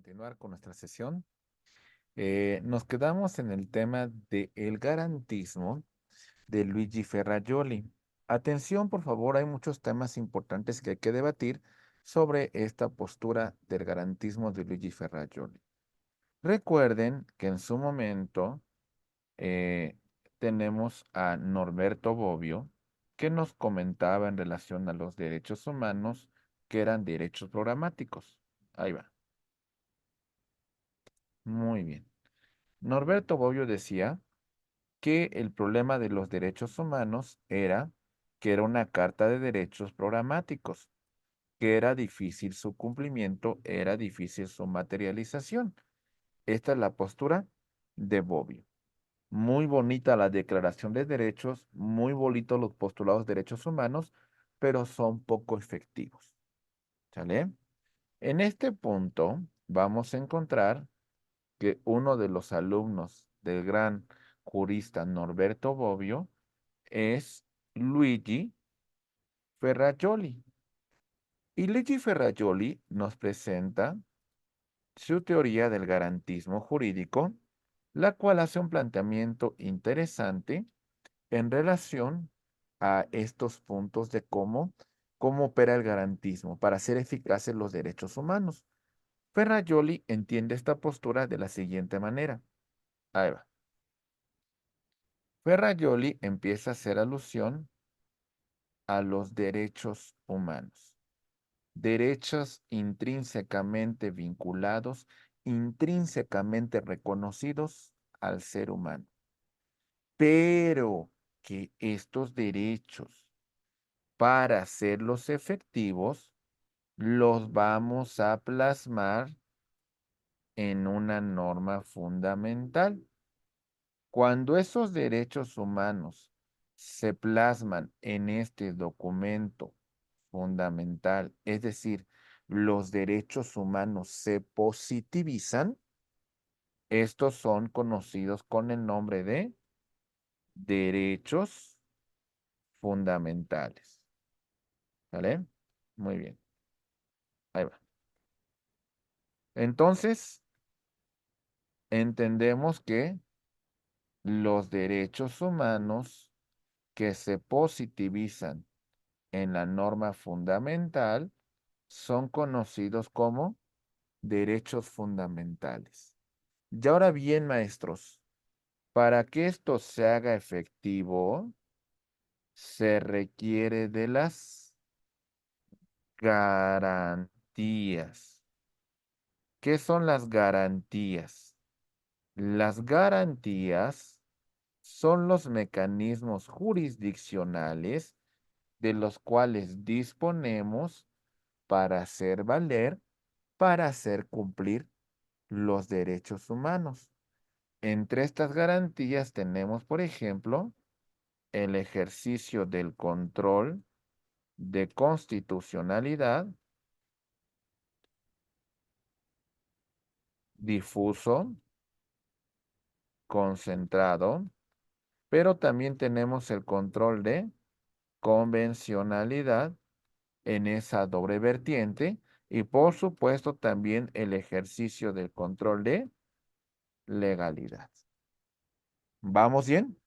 continuar con nuestra sesión. Nos quedamos en el tema del garantismo de Luigi Ferrajoli. Atención, por favor, hay muchos temas importantes que hay que debatir sobre esta postura del garantismo de Luigi Ferrajoli. Recuerden que en su momento eh, tenemos a Norberto Bobbio, que nos comentaba en relación a los derechos humanos que eran derechos programáticos. Ahí va. Muy bien. Norberto Bobbio decía que el problema de los derechos humanos era que era una carta de derechos programáticos, que era difícil su cumplimiento, era difícil su materialización. Esta es la postura de Bobbio. Muy bonita la declaración de derechos, muy bonitos los postulados de derechos humanos, pero son poco efectivos. ¿Sale? En este punto vamos a encontrar que uno de los alumnos del gran jurista Norberto Bobbio es Luigi Ferrajoli. Y Luigi Ferrajoli nos presenta su teoría del garantismo jurídico, la cual hace un planteamiento interesante en relación a estos puntos de cómo opera el garantismo para hacer eficaces los derechos humanos. Ferrajoli entiende esta postura de la siguiente manera. Ahí va. Ferrajoli empieza a hacer alusión a los derechos humanos, derechos intrínsecamente vinculados, intrínsecamente reconocidos al ser humano, pero que estos derechos, para hacerlos efectivos, los vamos a plasmar en una norma fundamental. Cuando esos derechos humanos se plasman en este documento fundamental, es decir, los derechos humanos se positivizan, estos son conocidos con el nombre de derechos fundamentales. ¿Vale? Muy bien. Ahí va. Entonces, entendemos que los derechos humanos que se positivizan en la norma fundamental son conocidos como derechos fundamentales. Y ahora bien, maestros, para que esto se haga efectivo, se requiere de las garantías. ¿Qué son las garantías? Las garantías son los mecanismos jurisdiccionales de los cuales disponemos para hacer valer, para hacer cumplir los derechos humanos. Entre estas garantías tenemos, por ejemplo, el ejercicio del control de constitucionalidad difuso, concentrado, pero también tenemos el control de convencionalidad en esa doble vertiente y por supuesto también el ejercicio del control de legalidad. ¿Vamos bien?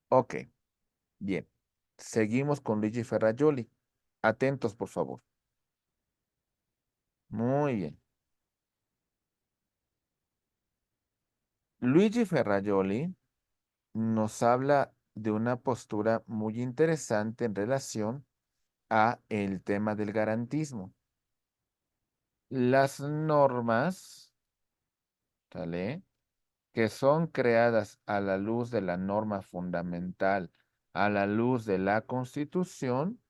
Ok, bien. Seguimos con Luigi Ferrajoli. Atentos, por favor. Muy bien. Luigi Ferrajoli nos habla de una postura muy interesante en relación a el tema del garantismo. Las normas, ¿sale? Que son creadas a la luz de la norma fundamental, a la luz de la Constitución,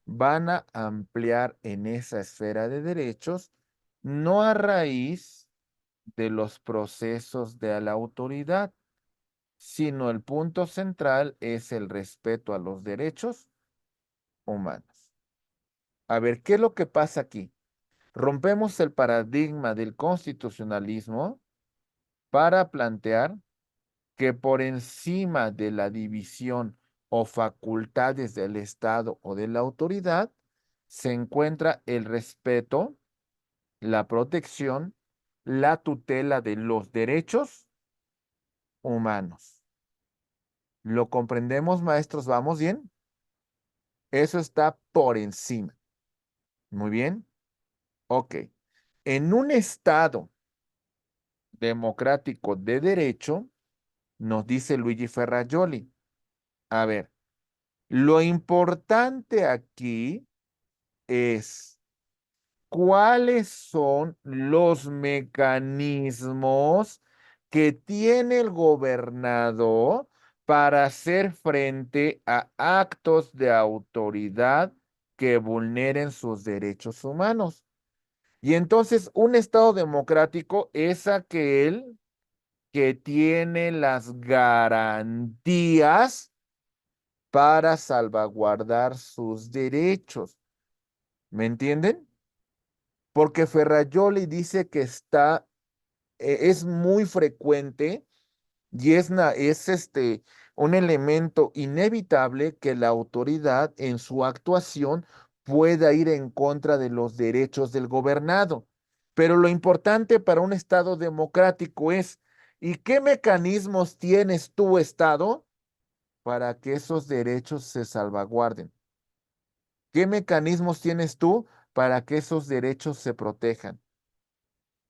van a ampliar en esa esfera de derechos, no a raíz de los procesos de la autoridad, sino el punto central es el respeto a los derechos humanos. A ver, ¿qué es lo que pasa aquí? Rompemos el paradigma del constitucionalismo para plantear que por encima de la división o facultades del Estado o de la autoridad se encuentra el respeto la protección, la tutela de los derechos humanos. ¿Lo comprendemos, maestros? ¿Vamos bien? Eso está por encima. Muy bien. Ok. En un estado democrático de derecho, nos dice Luigi Ferrajoli. A ver, lo importante aquí es cuáles son los mecanismos que tiene el gobernador para hacer frente a actos de autoridad que vulneren sus derechos humanos. Y entonces un Estado democrático es aquel que tiene las garantías para salvaguardar sus derechos. ¿Me entienden? Porque Ferrajoli dice que es muy frecuente y es un elemento inevitable que la autoridad en su actuación pueda ir en contra de los derechos del gobernado. Pero lo importante para un Estado democrático es, ¿y qué mecanismos tienes tu Estado para que esos derechos se salvaguarden? ¿Qué mecanismos tienes tú para que esos derechos se protejan?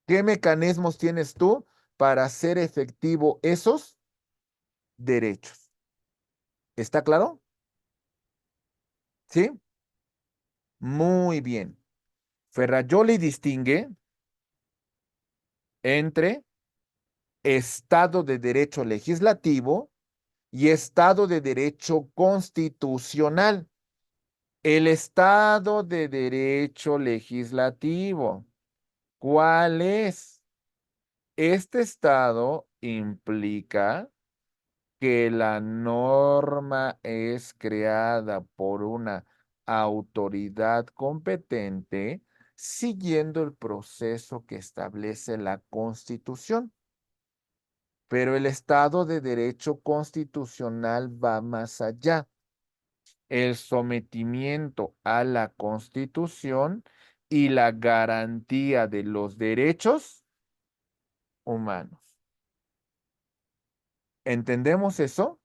¿Qué mecanismos tienes tú para hacer efectivo esos derechos? ¿Está claro? ¿Sí? Muy bien. Ferrajoli distingue entre Estado de Derecho legislativo y Estado de Derecho constitucional. El Estado de Derecho legislativo, ¿cuál es? Este Estado implica que la norma es creada por una autoridad competente siguiendo el proceso que establece la Constitución. Pero el Estado de Derecho constitucional va más allá. El sometimiento a la Constitución y la garantía de los derechos humanos. ¿Entendemos eso?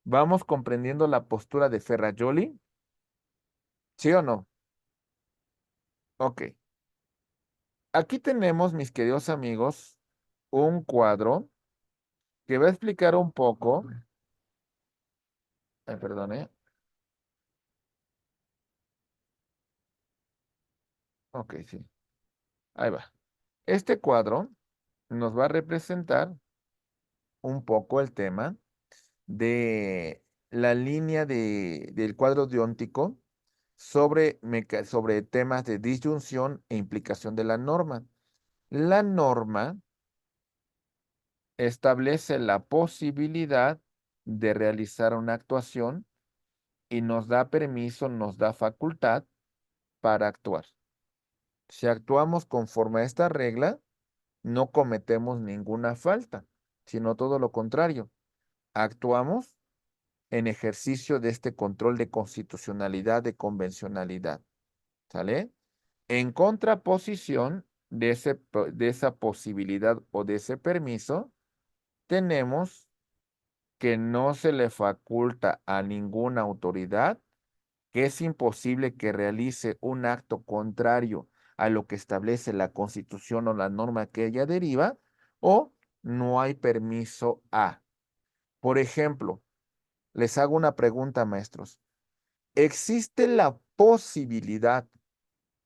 ¿Vamos comprendiendo la postura de Ferrajoli? ¿Sí o no? Ok. Aquí tenemos, mis queridos amigos, un cuadro que va a explicar un poco. Perdón, ¿eh? Ok, sí. Ahí va. Este cuadro nos va a representar un poco el tema de la línea del cuadro deóntico sobre temas de disyunción e implicación de la norma. La norma establece la posibilidad de realizar una actuación y nos da permiso, nos da facultad para actuar. Si actuamos conforme a esta regla, no cometemos ninguna falta, sino todo lo contrario. Actuamos en ejercicio de este control de constitucionalidad, de convencionalidad. ¿Sale? En contraposición de esa posibilidad o de ese permiso, tenemos que no se le faculta a ninguna autoridad, que es imposible que realice un acto contrario a lo que establece la Constitución o la norma que ella deriva, o no hay permiso a. Por ejemplo, les hago una pregunta, maestros. ¿Existe la posibilidad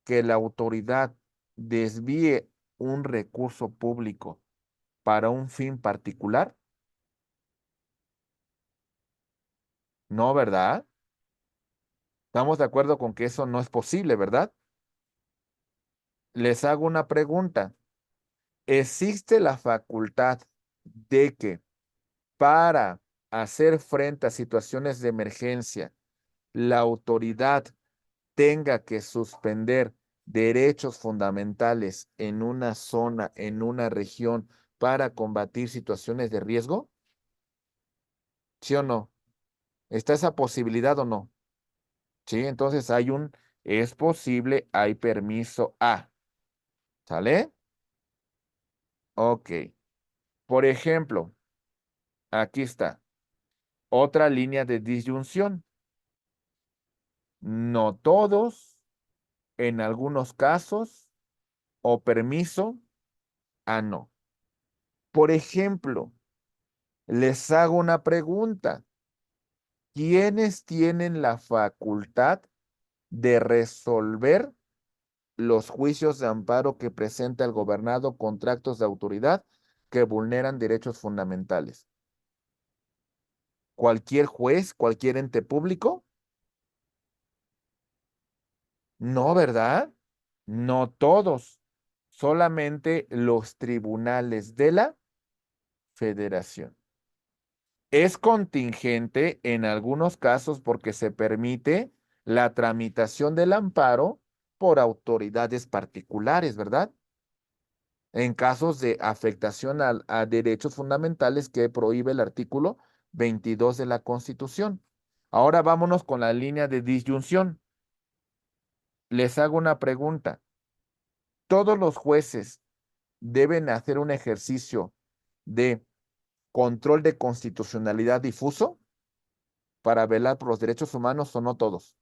que la autoridad desvíe un recurso público para un fin particular? No, ¿verdad? Estamos de acuerdo con que eso no es posible, ¿verdad? Les hago una pregunta. ¿Existe la facultad de que para hacer frente a situaciones de emergencia, la autoridad tenga que suspender derechos fundamentales en una zona, en una región, para combatir situaciones de riesgo? ¿Sí o no? ¿Está esa posibilidad o no? Sí, entonces es posible, hay permiso A. ¿Sale? Ok. Por ejemplo, aquí está. Otra línea de disyunción. No todos, en algunos casos, o permiso, a no. Por ejemplo, les hago una pregunta. ¿Quiénes tienen la facultad de resolver los juicios de amparo que presenta el gobernado contra actos de autoridad que vulneran derechos fundamentales? ¿Cualquier juez, cualquier ente público? No, ¿verdad? No todos, solamente los tribunales de la Federación. Es contingente en algunos casos porque se permite la tramitación del amparo por autoridades particulares, ¿verdad? En casos de afectación a derechos fundamentales que prohíbe el artículo 22 de la Constitución. Ahora vámonos con la línea de disyunción. Les hago una pregunta. ¿Todos los jueces deben hacer un ejercicio de control de constitucionalidad difuso para velar por los derechos humanos o no todos?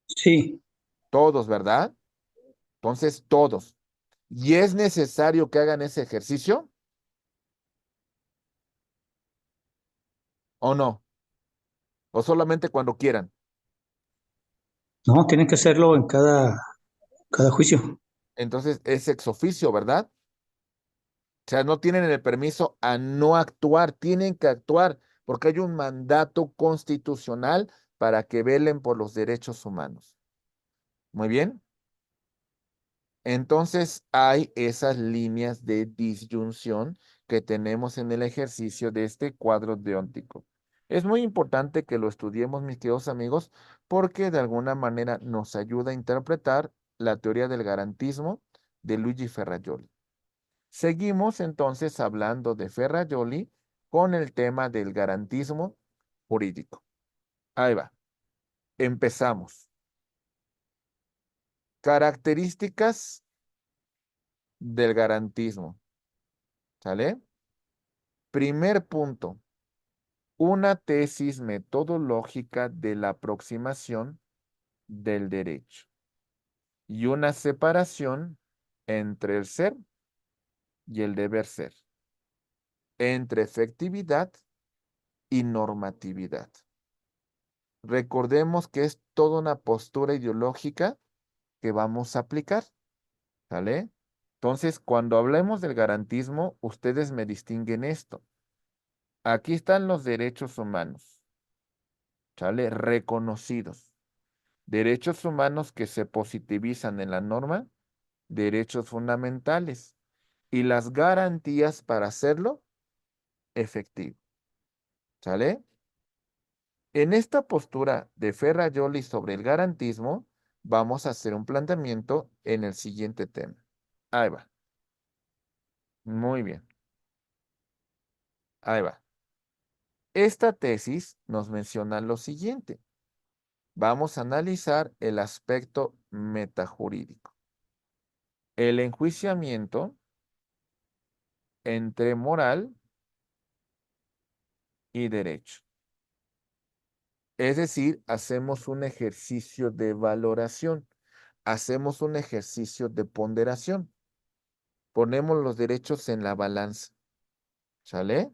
Sí, Todos, ¿verdad? Entonces, todos. ¿Y es necesario que hagan ese ejercicio o no? ¿O solamente cuando quieran? no, tienen que hacerlo en cada juicio. Entonces, es ex oficio, ¿verdad? O sea, no tienen el permiso a no actuar, tienen que actuar porque hay un mandato constitucional para que velen por los derechos humanos. Muy bien. Entonces hay esas líneas de disyunción que tenemos en el ejercicio de este cuadro deóntico. Es muy importante que lo estudiemos, mis queridos amigos, porque de alguna manera nos ayuda a interpretar la teoría del garantismo de Luigi Ferrajoli. Seguimos entonces hablando de Ferrajoli con el tema del garantismo jurídico. Ahí va. Empezamos. Características del garantismo. ¿Sale? Primer punto, una tesis metodológica de la aproximación del derecho y una separación entre el ser y el deber ser, entre efectividad y normatividad. Recordemos que es toda una postura ideológica que vamos a aplicar, ¿sale? Entonces, cuando hablemos del garantismo, ustedes me distinguen esto. Aquí están los derechos humanos, ¿sale? Reconocidos. Derechos humanos que se positivizan en la norma, derechos fundamentales y las garantías para hacerlo efectivo. ¿Sale? En esta postura de Ferrajoli sobre el garantismo, vamos a hacer un planteamiento en el siguiente tema. Ahí va. Muy bien. Ahí va. Esta tesis nos menciona lo siguiente. Vamos a analizar el aspecto metajurídico. El enjuiciamiento entre moral y derecho. Es decir, hacemos un ejercicio de valoración, hacemos un ejercicio de ponderación, ponemos los derechos en la balanza, ¿sale?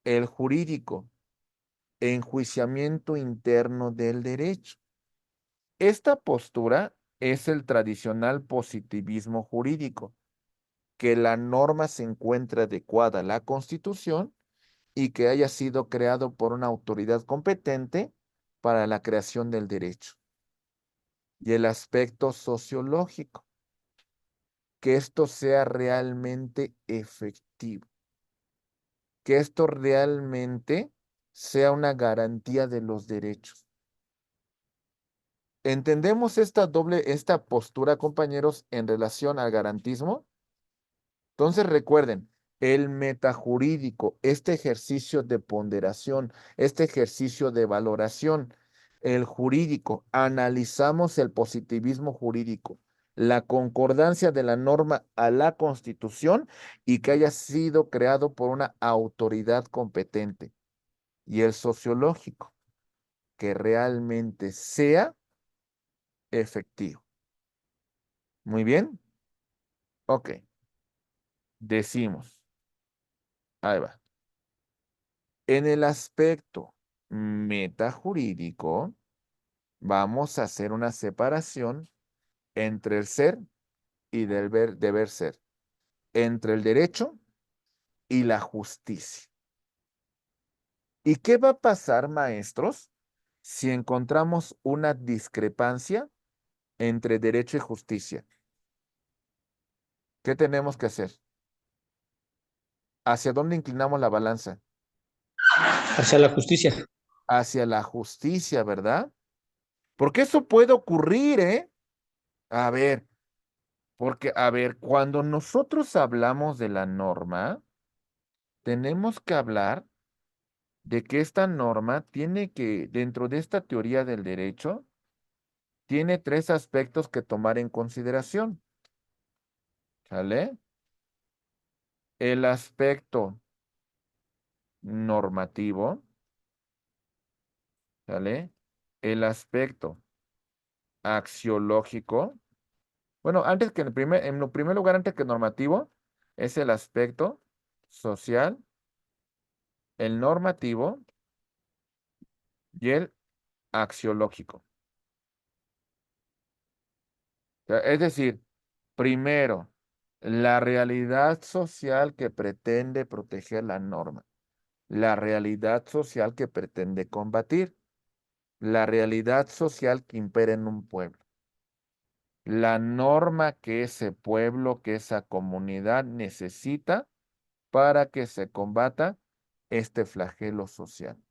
El jurídico, enjuiciamiento interno del derecho. Esta postura es el tradicional positivismo jurídico, que la norma se encuentra adecuada a la Constitución y que haya sido creado por una autoridad competente para la creación del derecho. Y el aspecto sociológico, que esto sea realmente efectivo, que esto realmente sea una garantía de los derechos. ¿Entendemos esta postura, compañeros, en relación al garantismo? Entonces recuerden, el metajurídico, este ejercicio de ponderación, este ejercicio de valoración, el jurídico, analizamos el positivismo jurídico, la concordancia de la norma a la Constitución y que haya sido creado por una autoridad competente. Y el sociológico, que realmente sea efectivo. Muy bien. Ok. Decimos. Ahí va. En el aspecto metajurídico, vamos a hacer una separación entre el ser y deber ser, entre el derecho y la justicia. ¿Y qué va a pasar, maestros, si encontramos una discrepancia entre derecho y justicia? ¿Qué tenemos que hacer? ¿Hacia dónde inclinamos la balanza? Hacia la justicia. Hacia la justicia, ¿verdad? Porque eso puede ocurrir, ¿eh? A ver, porque, a ver, cuando nosotros hablamos de la norma, tenemos que hablar de que esta norma tiene que, dentro de esta teoría del derecho, tiene tres aspectos que tomar en consideración, ¿sale? El aspecto normativo, ¿sale? El aspecto axiológico. Bueno, antes que en lo primer lugar, antes que normativo, es el aspecto social, el normativo y el axiológico. Es decir, primero, la realidad social que pretende proteger la norma, la realidad social que pretende combatir, la realidad social que impera en un pueblo, la norma que ese pueblo, que esa comunidad necesita para que se combata este flagelo social.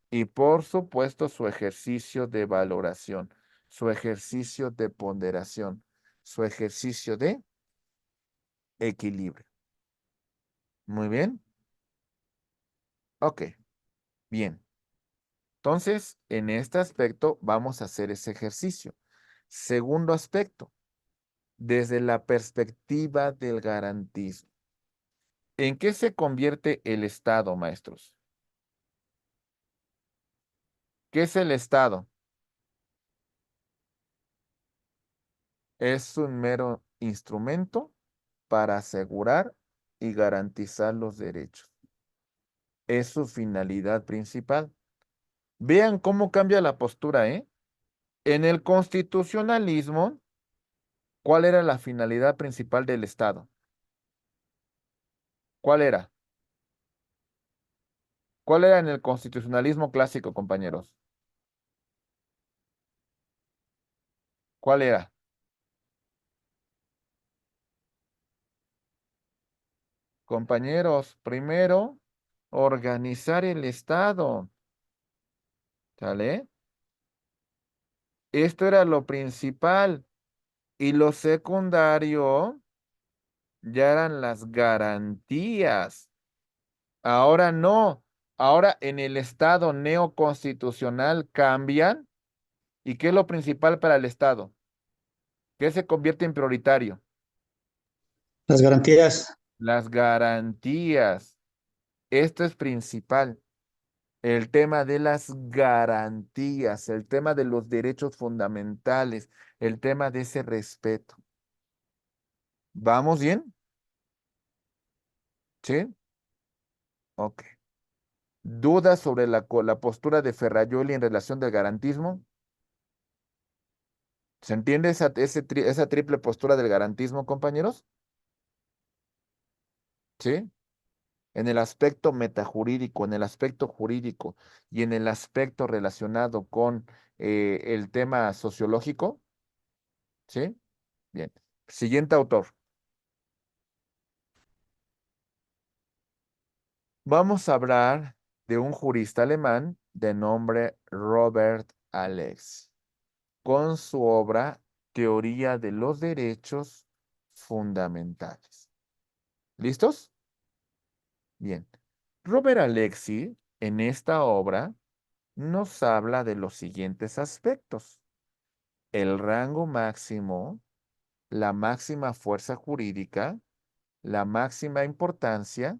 Y por supuesto su ejercicio de valoración, su ejercicio de ponderación, su ejercicio de equilibrio. Muy bien. Ok, bien. Entonces, en este aspecto vamos a hacer ese ejercicio. Segundo aspecto, desde la perspectiva del garantismo. ¿En qué se convierte el Estado, maestros? ¿Qué es el Estado? Es un mero instrumento para asegurar y garantizar los derechos. Es su finalidad principal. Vean cómo cambia la postura, ¿eh? En el constitucionalismo, ¿cuál era la finalidad principal del Estado? ¿Cuál era? ¿Cuál era en el constitucionalismo clásico, compañeros? ¿Cuál era? Compañeros, primero, organizar el Estado, ¿sale? Esto era lo principal. Y lo secundario ya eran las garantías. Ahora no. Ahora en el Estado neoconstitucional cambian. ¿Y qué es lo principal para el Estado? ¿Qué se convierte en prioritario? Las garantías. Las garantías. Esto es principal. El tema de las garantías, el tema de los derechos fundamentales, el tema de ese respeto. ¿Vamos bien? ¿Sí? Ok. ¿Dudas sobre la postura de Ferrajoli en relación del garantismo? ¿Se entiende esa triple postura del garantismo, compañeros? ¿Sí? En el aspecto metajurídico, en el aspecto jurídico y en el aspecto relacionado con el tema sociológico. ¿Sí? Bien. Siguiente autor. Vamos a hablar de un jurista alemán de nombre Robert Alex, con su obra Teoría de los Derechos Fundamentales. ¿Listos? Bien. Robert Alexi, en esta obra, nos habla de los siguientes aspectos. El rango máximo, la máxima fuerza jurídica, la máxima importancia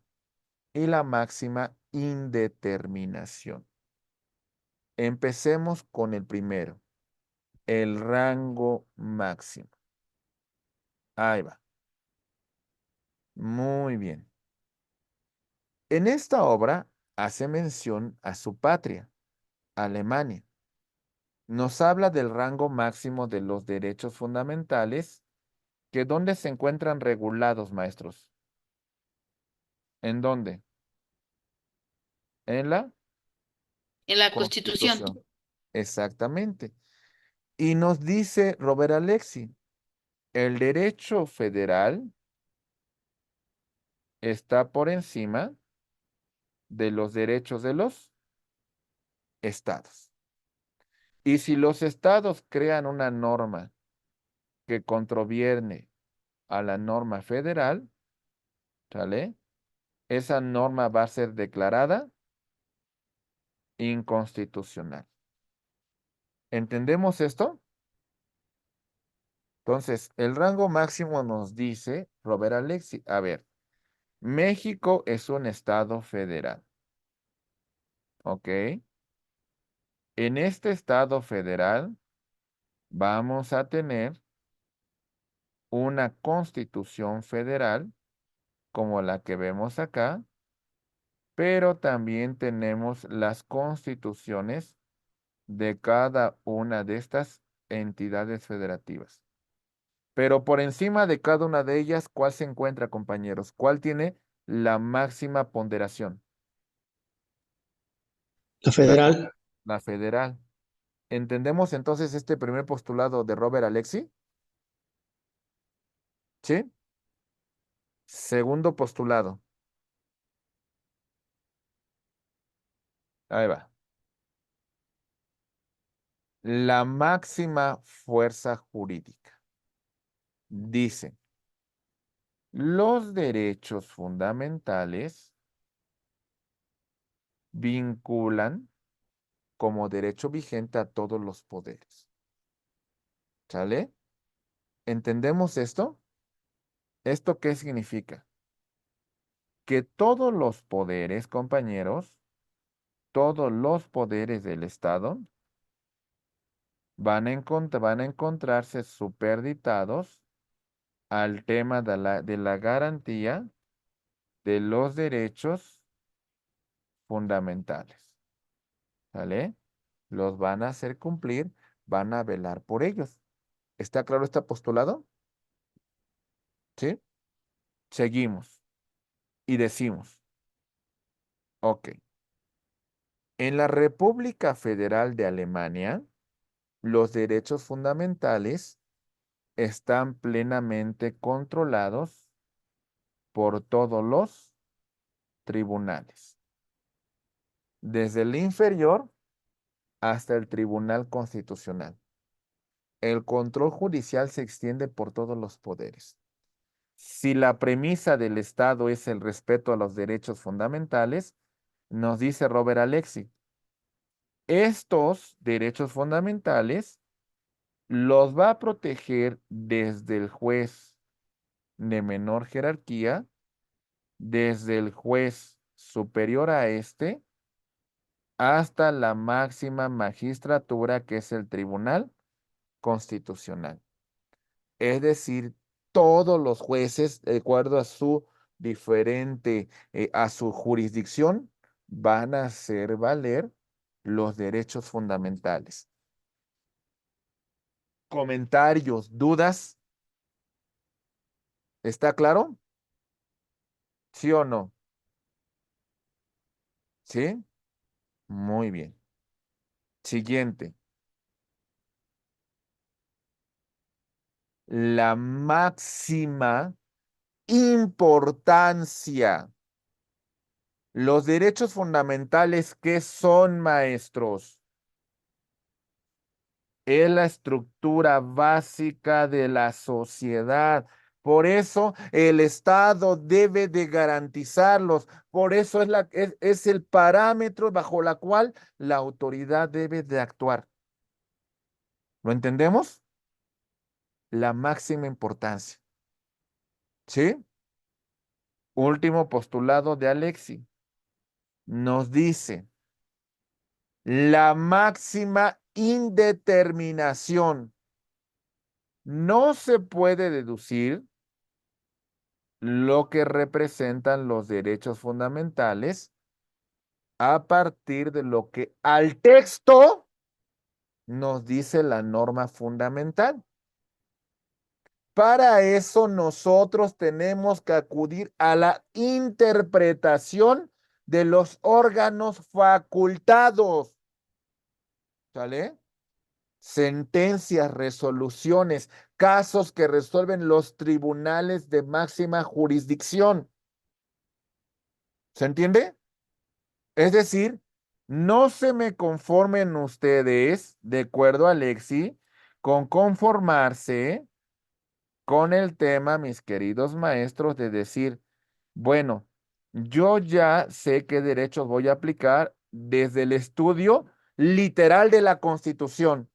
y la máxima indeterminación. Empecemos con el primero, el rango máximo. Ahí va. Muy bien. En esta obra hace mención a su patria, Alemania. Nos habla del rango máximo de los derechos fundamentales, que ¿dónde se encuentran regulados, maestros? ¿En dónde? En la En la Constitución. Constitución. Exactamente. Y nos dice Robert Alexi, el derecho federal está por encima de los derechos de los estados. Y si los estados crean una norma que controviene a la norma federal, ¿sale? Esa norma va a ser declarada inconstitucional. ¿Entendemos esto? Entonces, el rango máximo nos dice Robert Alexi. A ver, México es un estado federal, ¿ok? En este estado federal vamos a tener una constitución federal como la que vemos acá, pero también tenemos las constituciones de cada una de estas entidades federativas. Pero por encima de cada una de ellas, ¿cuál se encuentra, compañeros? ¿Cuál tiene la máxima ponderación? La La, federal. la federal. ¿Entendemos entonces este primer postulado de Robert Alexi? ¿Sí? Segundo postulado. Ahí va. La máxima fuerza jurídica. Dice, los derechos fundamentales vinculan como derecho vigente a todos los poderes. ¿Sale? ¿Entendemos esto? ¿Esto qué significa? Que todos los poderes, compañeros, todos los poderes del Estado van a encontrarse superditados al tema de la garantía de los derechos fundamentales. ¿Sale? Los van a hacer cumplir, van a velar por ellos. ¿Está claro este postulado? ¿Sí? Seguimos y decimos, ok, en la República Federal de Alemania, los derechos fundamentales están plenamente controlados por todos los tribunales, desde el inferior hasta el Tribunal Constitucional. El control judicial se extiende por todos los poderes. Si la premisa del Estado es el respeto a los derechos fundamentales, nos dice Robert Alexi, estos derechos fundamentales los va a proteger desde el juez de menor jerarquía, desde el juez superior a este, hasta la máxima magistratura, que es el Tribunal Constitucional. Es decir, todos los jueces, de acuerdo a su diferente, a su jurisdicción, van a hacer valer los derechos fundamentales. Comentarios, dudas, ¿está claro? ¿Sí o no? ¿Sí? Muy bien. Siguiente. La máxima importancia. Los derechos fundamentales, ¿qué son, maestros? Es la estructura básica de la sociedad. Por eso el Estado debe de garantizarlos. Por eso es el parámetro bajo la cual la autoridad debe de actuar. ¿Lo entendemos? la máxima importancia. ¿Sí? Último postulado de Alexi. Nos dice la máxima indeterminación. No se puede deducir lo que representan los derechos fundamentales a partir de lo que al texto nos dice la norma fundamental. Para eso nosotros tenemos que acudir a la interpretación de los órganos facultados. ¿Sale? Sentencias, resoluciones, casos que resuelven los tribunales de máxima jurisdicción. ¿Se entiende? Es decir, no se me conformen ustedes, de acuerdo a Lexi, con conformarse con el tema, mis queridos maestros, de decir, bueno, yo ya sé qué derechos voy a aplicar desde el estudio literal de la Constitución.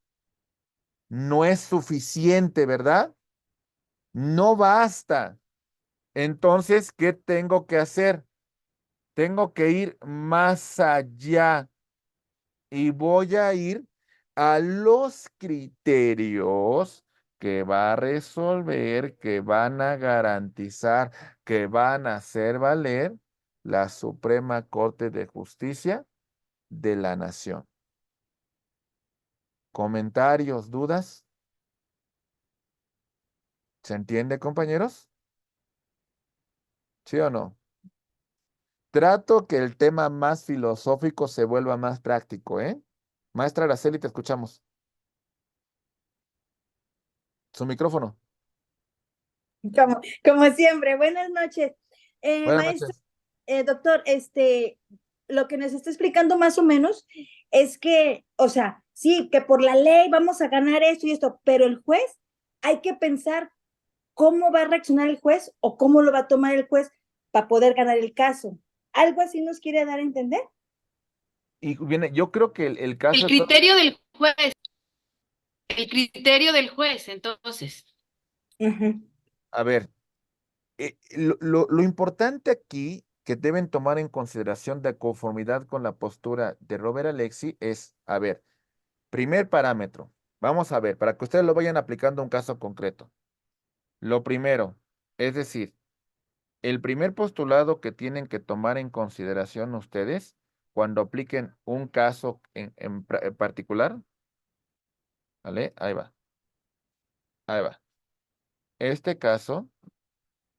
No es suficiente, ¿verdad? No basta. Entonces, ¿qué tengo que hacer? Tengo que ir más allá y voy a ir a los criterios que va a resolver, que van a garantizar, que van a hacer valer la Suprema Corte de Justicia de la Nación. ¿Comentarios, dudas? ¿Se entiende, compañeros? ¿Sí o no? Trato que el tema más filosófico se vuelva más práctico, ¿eh? Maestra Araceli, te escuchamos. Su micrófono. Como siempre, buenas noches. Buenas Maestro, noches. doctor, lo que nos está explicando más o menos es que, o sea, sí, que por la ley vamos a ganar esto y esto, pero el juez, hay que pensar cómo va a reaccionar el juez o cómo lo va a tomar el juez para poder ganar el caso. ¿Algo así nos quiere dar a entender? Y viene, yo creo que el caso El de criterio del juez, el criterio del juez, entonces. a ver, lo importante aquí que deben tomar en consideración de conformidad con la postura de Robert Alexi es, a ver, primer parámetro. Vamos a ver, para que ustedes lo vayan aplicando a un caso concreto. Lo primero, es decir, el primer postulado que tienen que tomar en consideración ustedes cuando apliquen un caso en particular, ¿vale? Ahí va, ahí va. Este caso,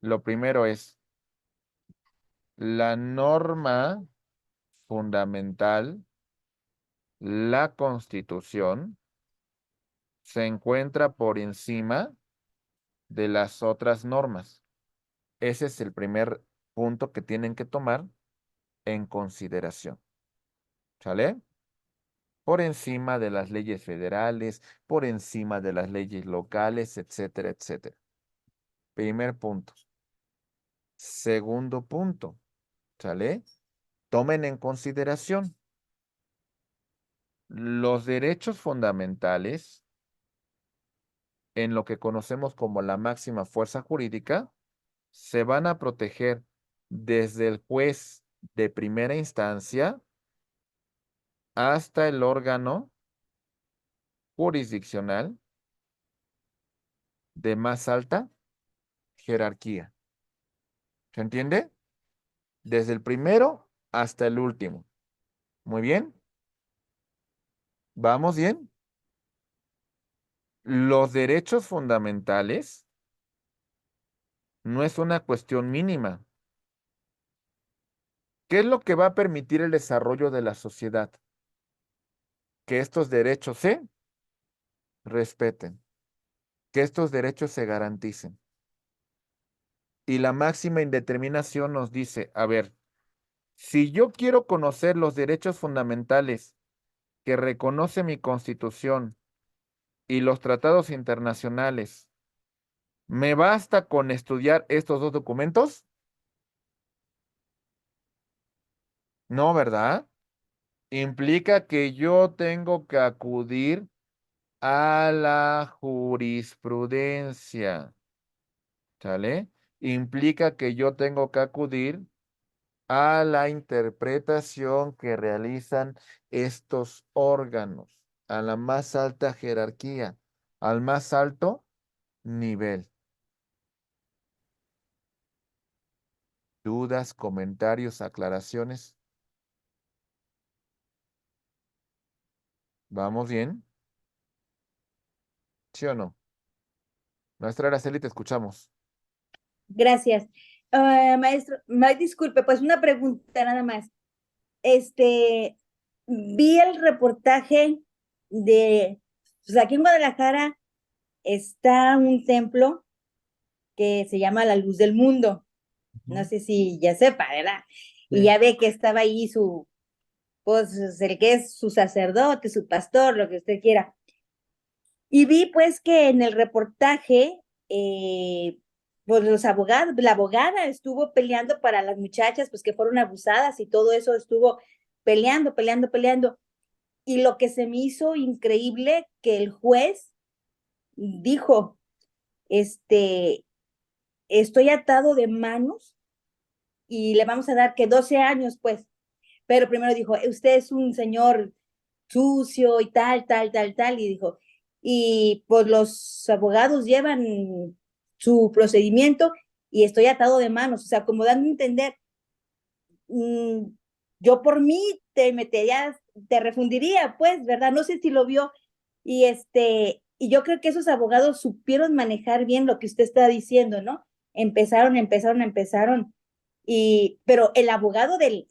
lo primero es la norma fundamental, la Constitución, se encuentra por encima de las otras normas. Ese es el primer punto que tienen que tomar en consideración. ¿Sale? Por encima de las leyes federales, por encima de las leyes locales, etcétera, etcétera. Primer punto. Segundo punto. ¿Sale? Tomen en consideración los derechos fundamentales en lo que conocemos como la máxima fuerza jurídica, se van a proteger desde el juez de primera instancia hasta el órgano jurisdiccional de más alta jerarquía. ¿Se entiende? Desde el primero hasta el último. Muy bien. ¿Vamos bien? Los derechos fundamentales no es una cuestión mínima. ¿Qué es lo que va a permitir el desarrollo de la sociedad? Que estos derechos se respeten, que estos derechos se garanticen. Y la máxima indeterminación nos dice, a ver, si yo quiero conocer los derechos fundamentales que reconoce mi Constitución y los tratados internacionales, ¿me basta con estudiar estos dos documentos? No, ¿verdad? Implica que yo tengo que acudir a la jurisprudencia. ¿Sale? Implica que yo tengo que acudir a la interpretación que realizan estos órganos, a la más alta jerarquía, al más alto nivel. ¿Dudas, comentarios, aclaraciones? ¿Vamos bien? ¿Sí o no? Maestra Araceli, te escuchamos. Gracias. Maestro, disculpe, pues una pregunta nada más. Vi el reportaje pues aquí en Guadalajara está un templo que se llama La Luz del Mundo. No Ujú. sé si ya sepa, ¿verdad? Y Sí. ya ve que estaba ahí pues el que es su sacerdote, su pastor, lo que usted quiera. Y vi pues que en el reportaje, pues los abogados, la abogada estuvo peleando para las muchachas, pues que fueron abusadas y todo eso estuvo peleando, peleando, peleando. Y lo que se me hizo increíble que el juez dijo, este, estoy atado de manos y le vamos a dar que 12 años, pues. Pero primero dijo, usted es un señor sucio y tal, tal, tal, tal, y dijo, y pues los abogados llevan su procedimiento y estoy atado de manos, o sea, como dando a entender, mmm, yo por mí te metería, te refundiría, pues, ¿verdad? No sé si lo vio, y yo creo que esos abogados supieron manejar bien lo que usted está diciendo, ¿no? Empezaron, pero el abogado del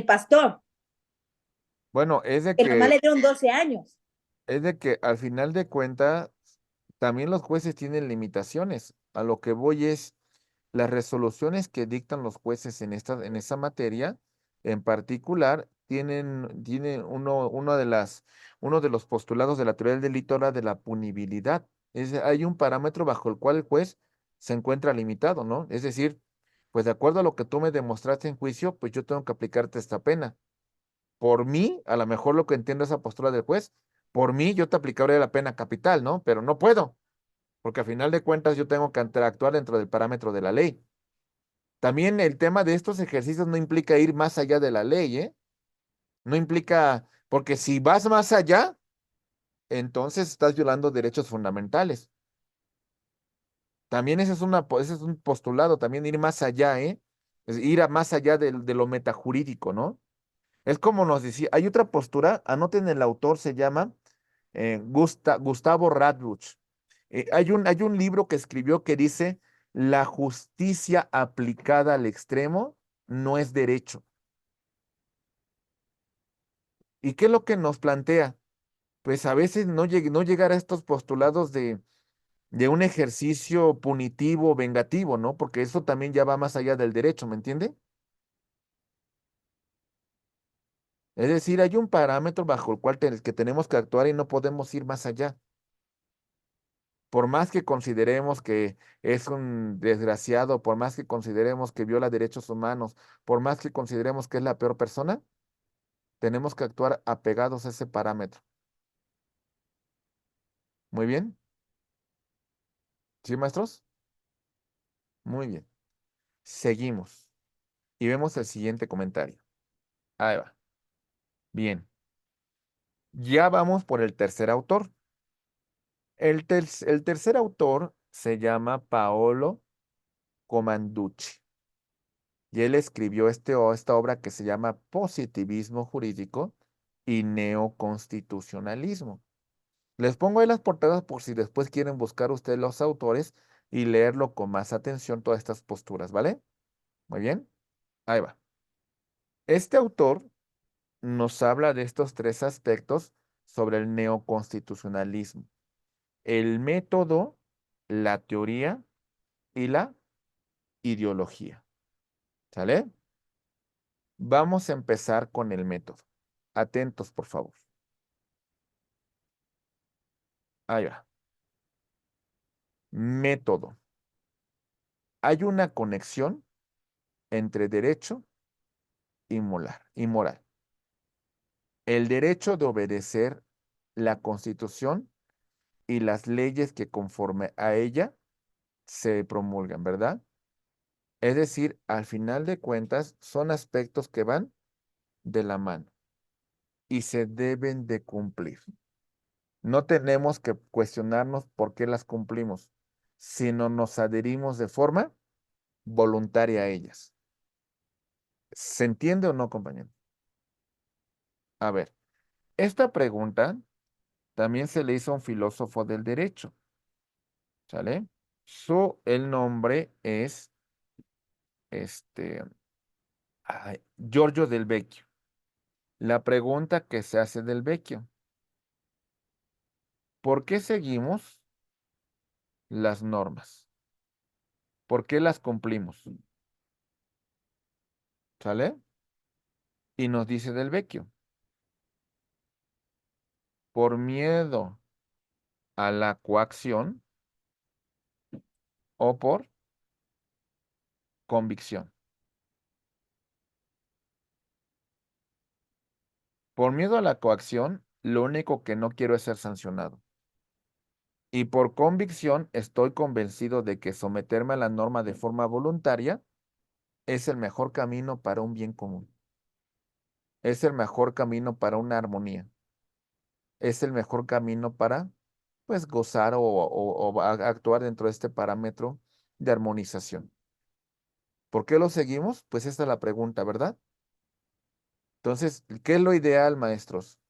pastor, Bueno, que nomás le dieron 12 años. es de que al final de cuentas, también los jueces tienen limitaciones. A lo que voy es las resoluciones que dictan los jueces en esta materia, en particular, tienen uno de los postulados de la teoría del delito, la de la punibilidad. Hay un parámetro bajo el cual el juez se encuentra limitado, ¿no? Es decir, pues de acuerdo a lo que tú me demostraste en juicio, pues yo tengo que aplicarte esta pena. Por mí, a lo mejor lo que entiendo esa postura del juez, por mí yo te aplicaría la pena capital, ¿no? Pero no puedo, porque a final de cuentas yo tengo que actuar dentro del parámetro de la ley. También el tema de estos ejercicios no implica ir más allá de la ley, ¿eh? No implica, porque si vas más allá, entonces estás violando derechos fundamentales. También ese es un postulado, también ir más allá, ¿eh? Es ir más allá de lo metajurídico, ¿no? Es como nos decía, hay otra postura, anoten el autor, se llama Gustavo Radbuch. Hay un libro que escribió que dice, la justicia aplicada al extremo no es derecho. ¿Y qué es lo que nos plantea? Pues a veces no llegar a estos postulados de un ejercicio punitivo, vengativo, ¿no? Porque eso también ya va más allá del derecho, ¿me entiende? Es decir, hay un parámetro bajo el cual que tenemos que actuar y no podemos ir más allá. Por más que consideremos que es un desgraciado, por más que consideremos que viola derechos humanos, por más que consideremos que es la peor persona, tenemos que actuar apegados a ese parámetro. Muy bien. ¿Sí, maestros? Muy bien. Seguimos y vemos el siguiente comentario. Ahí va. Bien. Ya vamos por el tercer autor. El tercer autor se llama Paolo Comanducci. Y él escribió esta obra que se llama Positivismo Jurídico y Neoconstitucionalismo. Les pongo ahí las portadas por si después quieren buscar ustedes los autores y leerlo con más atención todas estas posturas, ¿vale? Muy bien, ahí va. Este autor nos habla de estos tres aspectos sobre el neoconstitucionalismo: el método, la teoría y la ideología. ¿Sale? Vamos a empezar con el método. Atentos, por favor. Ahí va. Método. Hay una conexión entre derecho y moral. El derecho de obedecer la Constitución y las leyes que conforme a ella se promulgan, ¿verdad? Es decir, al final de cuentas, son aspectos que van de la mano y se deben de cumplir. No tenemos que cuestionarnos por qué las cumplimos, sino nos adherimos de forma voluntaria a ellas. ¿Se entiende o no, compañero? A ver, esta pregunta también se le hizo a un filósofo del derecho, ¿sale? El nombre es, este, Giorgio Del Vecchio. La pregunta que se hace del Vecchio: ¿por qué seguimos las normas? ¿Por qué las cumplimos? ¿Sale? Y nos dice Del Vecchio: por miedo a la coacción o por convicción. Por miedo a la coacción, lo único que no quiero es ser sancionado. Y por convicción, estoy convencido de que someterme a la norma de forma voluntaria es el mejor camino para un bien común. Es el mejor camino para una armonía. Es el mejor camino para, pues, gozar o actuar dentro de este parámetro de armonización. ¿Por qué lo seguimos? Pues esta es la pregunta, ¿verdad? Entonces, ¿qué es lo ideal, maestros?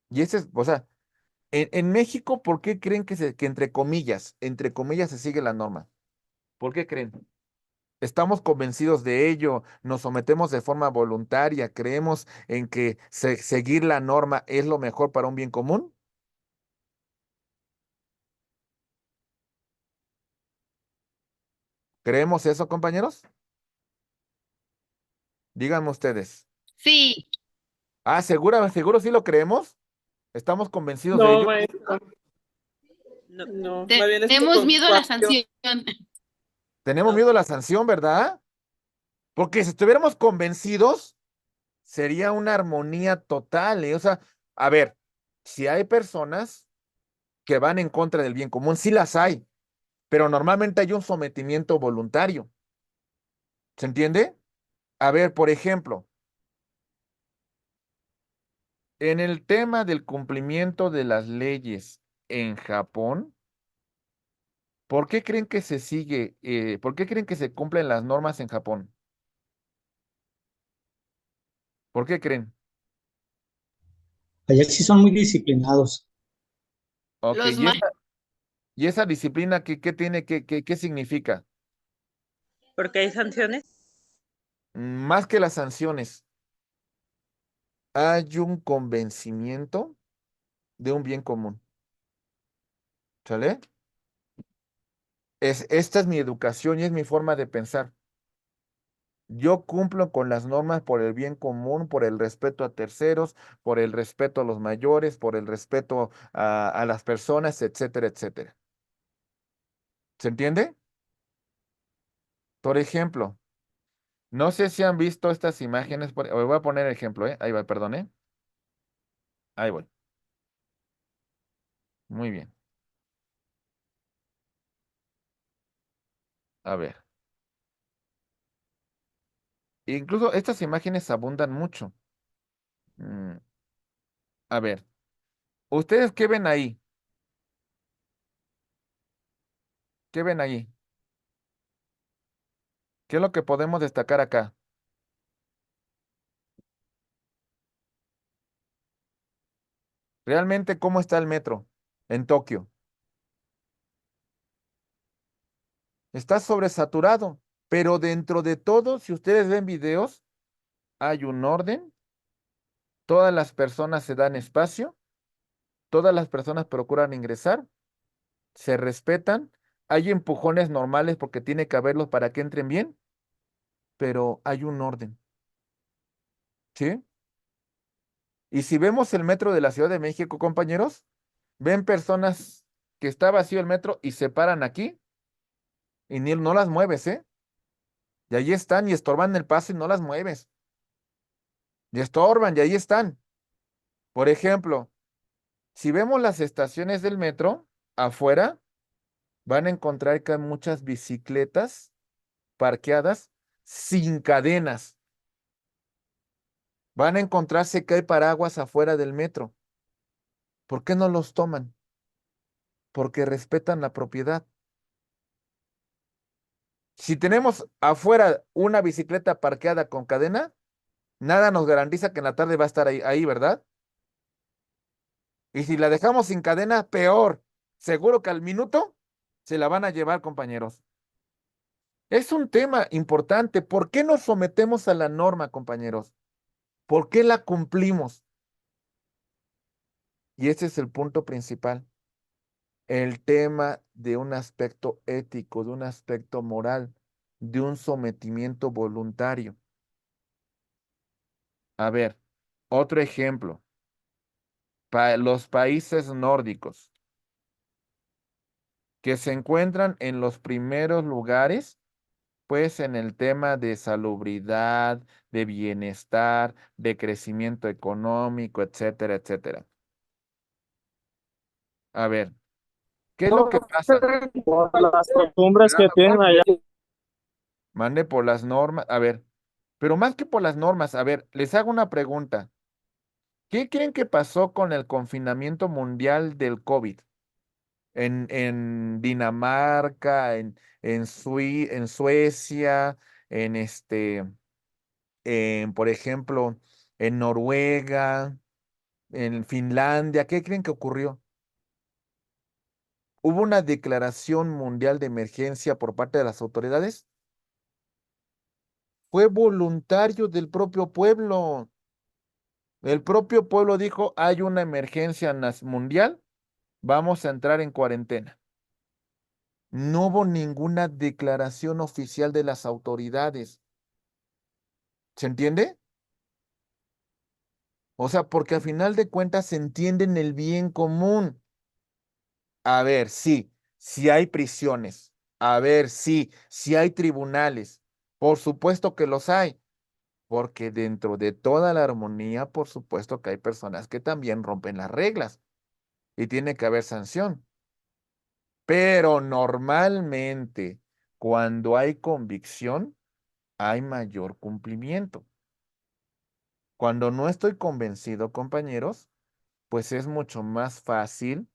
Y ese es, o sea, en México, ¿por qué creen que entre comillas se sigue la norma? ¿Por qué creen? Estamos convencidos de ello, nos sometemos de forma voluntaria, creemos en que seguir la norma es lo mejor para un bien común. ¿Creemos eso, compañeros? Díganme ustedes. Sí, Ah, ¿seguro sí lo creemos? ¿Estamos convencidos de No, ello? maestro, no, más bien es tenemos por miedo a la coacción. sanción. Tenemos miedo a la sanción, ¿verdad? Porque si estuviéramos convencidos, sería una armonía total, ¿eh? O sea, a ver, si hay personas que van en contra del bien común, sí las hay, pero normalmente hay un sometimiento voluntario. ¿Se entiende? A ver, por ejemplo, en el tema del cumplimiento de las leyes en Japón, ¿por qué creen que se sigue, por qué creen que se cumplen las normas en Japón? ¿Por qué creen? Allá sí son muy disciplinados. Ok, Los y esa disciplina, ¿qué tiene, qué significa? Porque hay sanciones. Más que las sanciones, hay un convencimiento de un bien común. ¿Sale? Esta es mi educación y es mi forma de pensar. Yo cumplo con las normas por el bien común, por el respeto a terceros, por el respeto a los mayores, por el respeto a las personas, etcétera, etcétera. ¿Se entiende? Por ejemplo, no sé si han visto estas imágenes. Voy a poner ejemplo, ¿eh? Ahí va, perdón, ¿eh? Ahí voy. Muy bien. A ver. Incluso estas imágenes abundan mucho. Mm, a ver. ¿Ustedes qué ven ahí? ¿Qué ven ahí? ¿Qué es lo que podemos destacar acá? Realmente, ¿cómo está el metro en Tokio? Está sobresaturado, pero dentro de todo, si ustedes ven videos, hay un orden, todas las personas se dan espacio, todas las personas procuran ingresar, se respetan, hay empujones normales porque tiene que haberlos para que entren bien, pero hay un orden, ¿sí? Y si vemos el metro de la Ciudad de México, compañeros, ven personas que está vacío el metro y se paran aquí y ni, no las mueves, ¿eh? Y ahí están y estorban el paso y no las mueves. Y estorban y ahí están. Por ejemplo, si vemos las estaciones del metro, afuera van a encontrar que hay muchas bicicletas parqueadas sin cadenas. Van a encontrarse que hay paraguas afuera del metro. ¿Por qué no los toman? Porque respetan la propiedad. Si tenemos afuera una bicicleta parqueada con cadena, nada nos garantiza que en la tarde va a estar ahí, ¿verdad? Y si la dejamos sin cadena, peor. Seguro que al minuto se la van a llevar, compañeros. Es un tema importante. ¿Por qué nos sometemos a la norma, compañeros? ¿Por qué la cumplimos? Y ese es el punto principal. El tema de un aspecto ético, de un aspecto moral, de un sometimiento voluntario. A ver, otro ejemplo. Los países nórdicos, que se encuentran en los primeros lugares, pues en el tema de salubridad, de bienestar, de crecimiento económico, etcétera, etcétera. A ver, ¿qué es lo que pasa? Por las costumbres que tienen allá. Mande por las normas. A ver, pero más que por las normas, a ver, les hago una pregunta. ¿Qué creen que pasó con el confinamiento mundial del COVID? En Dinamarca, en Suecia, por ejemplo, en Noruega, en Finlandia. ¿Qué creen que ocurrió? ¿Hubo una declaración mundial de emergencia por parte de las autoridades? Fue voluntario del propio pueblo. El propio pueblo dijo, hay una emergencia mundial, vamos a entrar en cuarentena. No hubo ninguna declaración oficial de las autoridades. ¿Se entiende? O sea, porque al final de cuentas se entienden el bien común. A ver, sí, sí hay prisiones. A ver, sí, sí hay tribunales. Por supuesto que los hay, porque dentro de toda la armonía, por supuesto que hay personas que también rompen las reglas y tiene que haber sanción. Pero normalmente, cuando hay convicción, hay mayor cumplimiento. Cuando no estoy convencido, compañeros, pues es mucho más fácil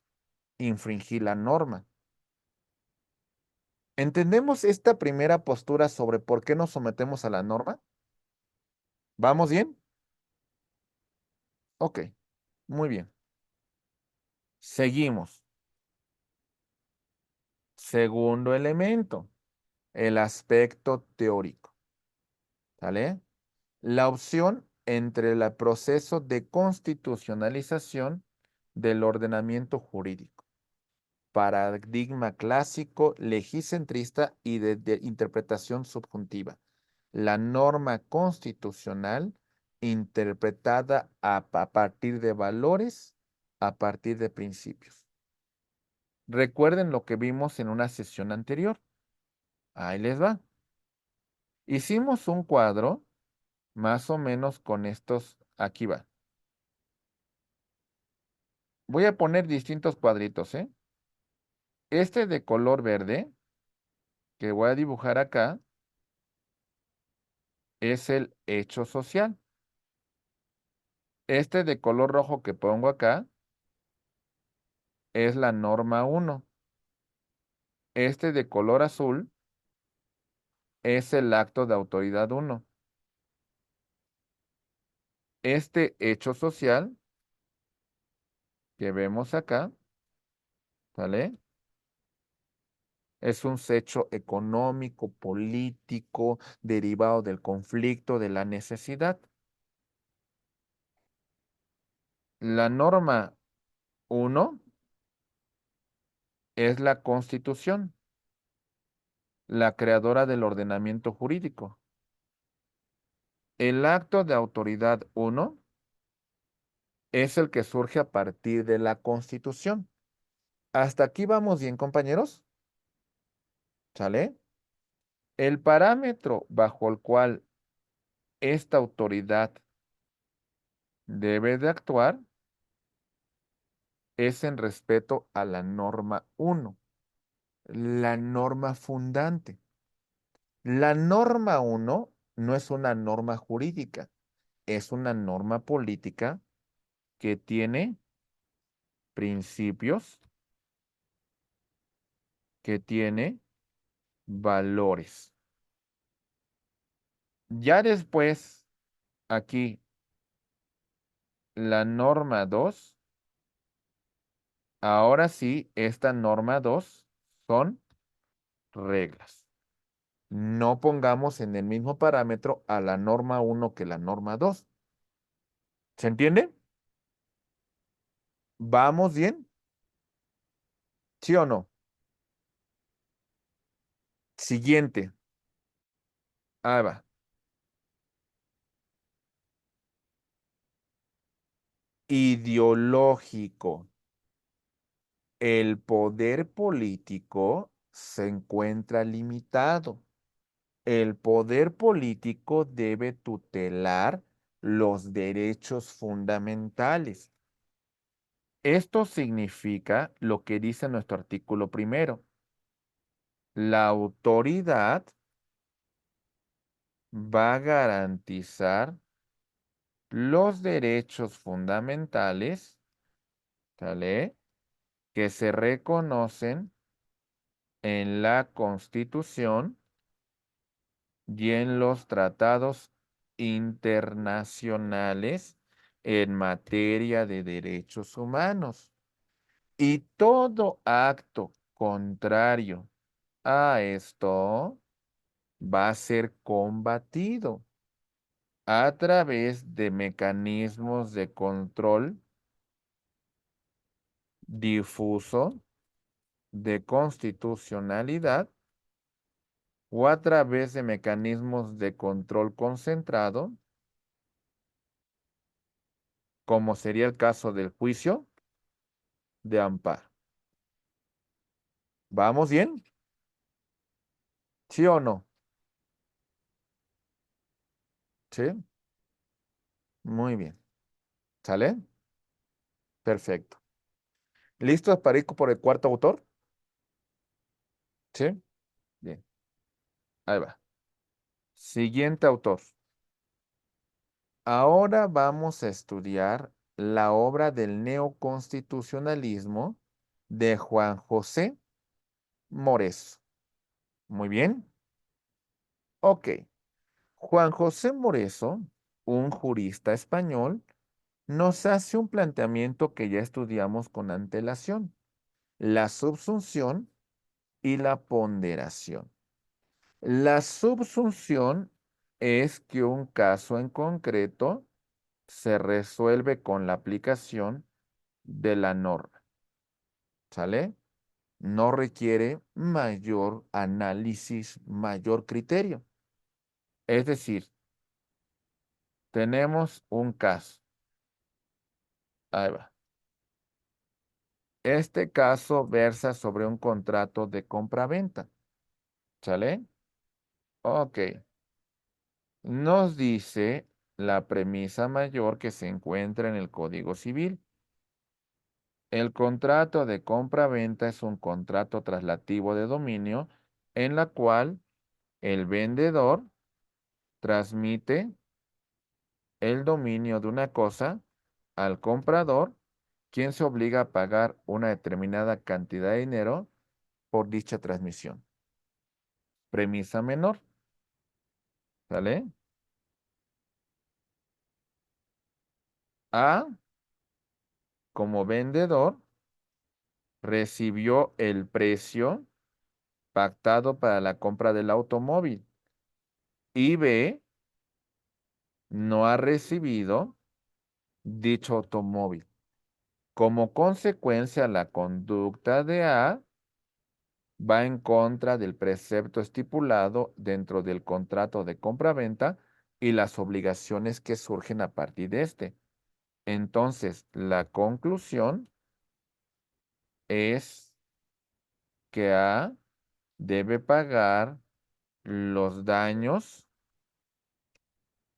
infringir la norma. ¿Entendemos esta primera postura sobre por qué nos sometemos a la norma? ¿Vamos bien? Ok, muy bien. Seguimos. Segundo elemento, el aspecto teórico. ¿Sale? La opción entre el proceso de constitucionalización del ordenamiento jurídico, paradigma clásico, legicentrista y de interpretación subjuntiva. La norma constitucional interpretada a partir de valores, a partir de principios. Recuerden lo que vimos en una sesión anterior. Ahí les va. Hicimos un cuadro más o menos con estos, aquí va. Voy a poner distintos cuadritos, ¿eh? Este de color verde, que voy a dibujar acá, es el hecho social. Este de color rojo que pongo acá es la norma 1. Este de color azul es el acto de autoridad 1. Este hecho social que vemos acá, ¿sale? Es un hecho económico, político, derivado del conflicto, de la necesidad. La norma 1 es la Constitución, la creadora del ordenamiento jurídico. El acto de autoridad 1 es el que surge a partir de la Constitución. ¿Hasta aquí vamos bien, compañeros? ¿Sale? El parámetro bajo el cual esta autoridad debe de actuar es en respeto a la norma 1, la norma fundante. La norma 1 no es una norma jurídica, es una norma política que tiene principios, que tiene valores. Ya después, aquí, la norma 2, ahora sí, esta norma 2 son reglas. No pongamos en el mismo parámetro a la norma 1 que la norma 2. ¿Se entiende? ¿Vamos bien? ¿Sí o no? Siguiente. Ahí va. Ideológico. El poder político se encuentra limitado. El poder político debe tutelar los derechos fundamentales. Esto significa lo que dice nuestro artículo primero. La autoridad va a garantizar los derechos fundamentales, ¿sale? Que se reconocen en la Constitución y en los tratados internacionales en materia de derechos humanos. Y todo acto contrario a esto va a ser combatido a través de mecanismos de control difuso de constitucionalidad o a través de mecanismos de control concentrado, como sería el caso del juicio de amparo. ¿Vamos bien? ¿Sí o no? ¿Sí? Muy bien. ¿Sale? Perfecto. ¿Listos para ir por el cuarto autor? ¿Sí? Bien. Ahí va. Siguiente autor. Ahora vamos a estudiar la obra del neoconstitucionalismo de Juan José Morezo. Muy bien. Ok. Juan José Morezo, un jurista español, nos hace un planteamiento que ya estudiamos con antelación, la subsunción y la ponderación. La subsunción es que un caso en concreto se resuelve con la aplicación de la norma, ¿sale? No requiere mayor análisis, mayor criterio. Es decir, tenemos un caso. Ahí va. Este caso versa sobre un contrato de compraventa, ¿sale? Ok. Nos dice la premisa mayor que se encuentra en el Código Civil. El contrato de compra-venta es un contrato traslativo de dominio en la cual el vendedor transmite el dominio de una cosa al comprador, quien se obliga a pagar una determinada cantidad de dinero por dicha transmisión. Premisa menor, ¿sale? A, como vendedor, recibió el precio pactado para la compra del automóvil y B, no ha recibido dicho automóvil. Como consecuencia, la conducta de A va en contra del precepto estipulado dentro del contrato de compra-venta y las obligaciones que surgen a partir de este. Entonces, la conclusión es que A debe pagar los daños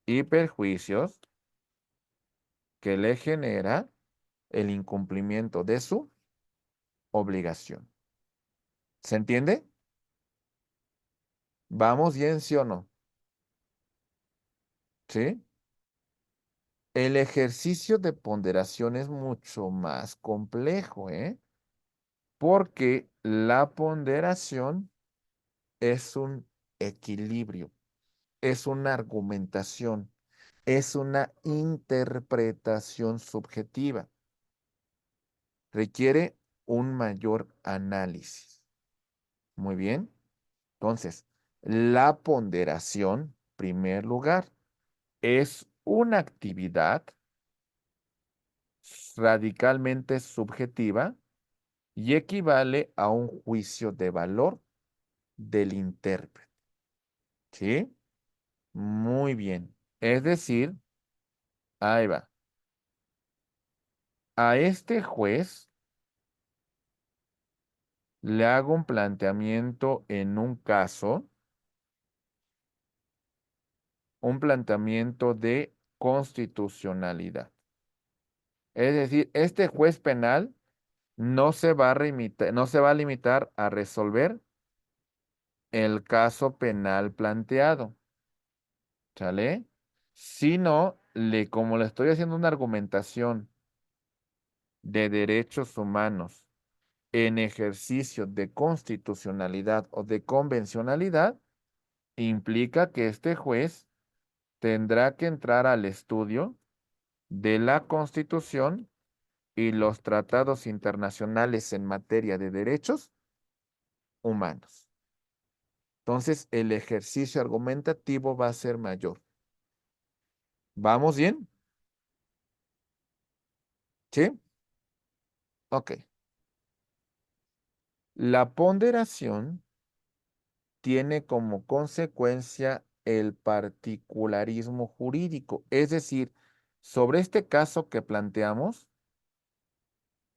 y perjuicios que le genera el incumplimiento de su obligación. ¿Se entiende? ¿Vamos bien, sí o no? ¿Sí? El ejercicio de ponderación es mucho más complejo, ¿eh? Porque la ponderación es un equilibrio, es una argumentación, es una interpretación subjetiva. Requiere un mayor análisis. Muy bien. Entonces, la ponderación, primer lugar, es una actividad radicalmente subjetiva y equivale a un juicio de valor del intérprete. ¿Sí? Muy bien. Es decir, ahí va. A este juez le hago un planteamiento en un caso, un planteamiento de constitucionalidad. Es decir, este juez penal no se va a limitar a resolver el caso penal planteado, ¿sale? Sino, como le estoy haciendo una argumentación de derechos humanos en ejercicio de constitucionalidad o de convencionalidad, implica que este juez tendrá que entrar al estudio de la Constitución y los tratados internacionales en materia de derechos humanos. Entonces, el ejercicio argumentativo va a ser mayor. ¿Vamos bien? ¿Sí? Ok. La ponderación tiene como consecuencia el particularismo jurídico. Es decir, sobre este caso que planteamos,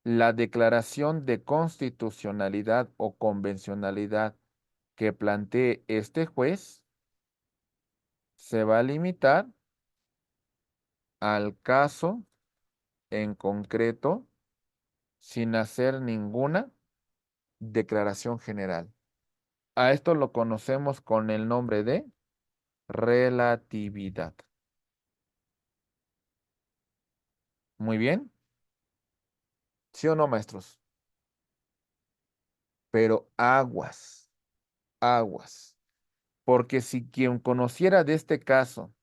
la declaración de constitucionalidad o convencionalidad que plantee este juez se va a limitar al caso en concreto sin hacer ninguna declaración general. A esto lo conocemos con el nombre de relatividad. Muy bien. ¿Sí o no, maestros? Pero aguas, aguas. Porque si quien conociera de este caso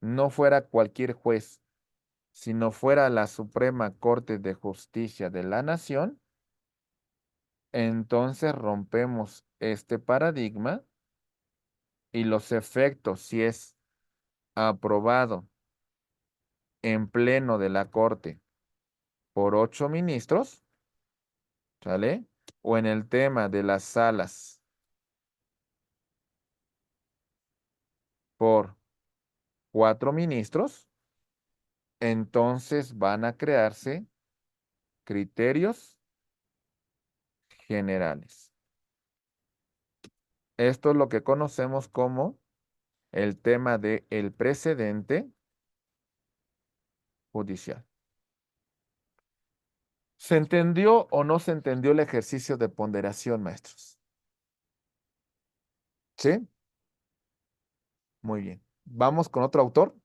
no fuera cualquier juez, sino fuera la Suprema Corte de Justicia de la Nación, entonces rompemos este paradigma y los efectos, si es aprobado en pleno de la Corte por 8 ministros, ¿sale? O en el tema de las salas por 4 ministros, entonces van a crearse criterios generales. Esto es lo que conocemos como el tema de el precedente judicial. ¿Se entendió o no se entendió el ejercicio de ponderación, maestros? ¿Sí? Muy bien. ¿Vamos con otro autor?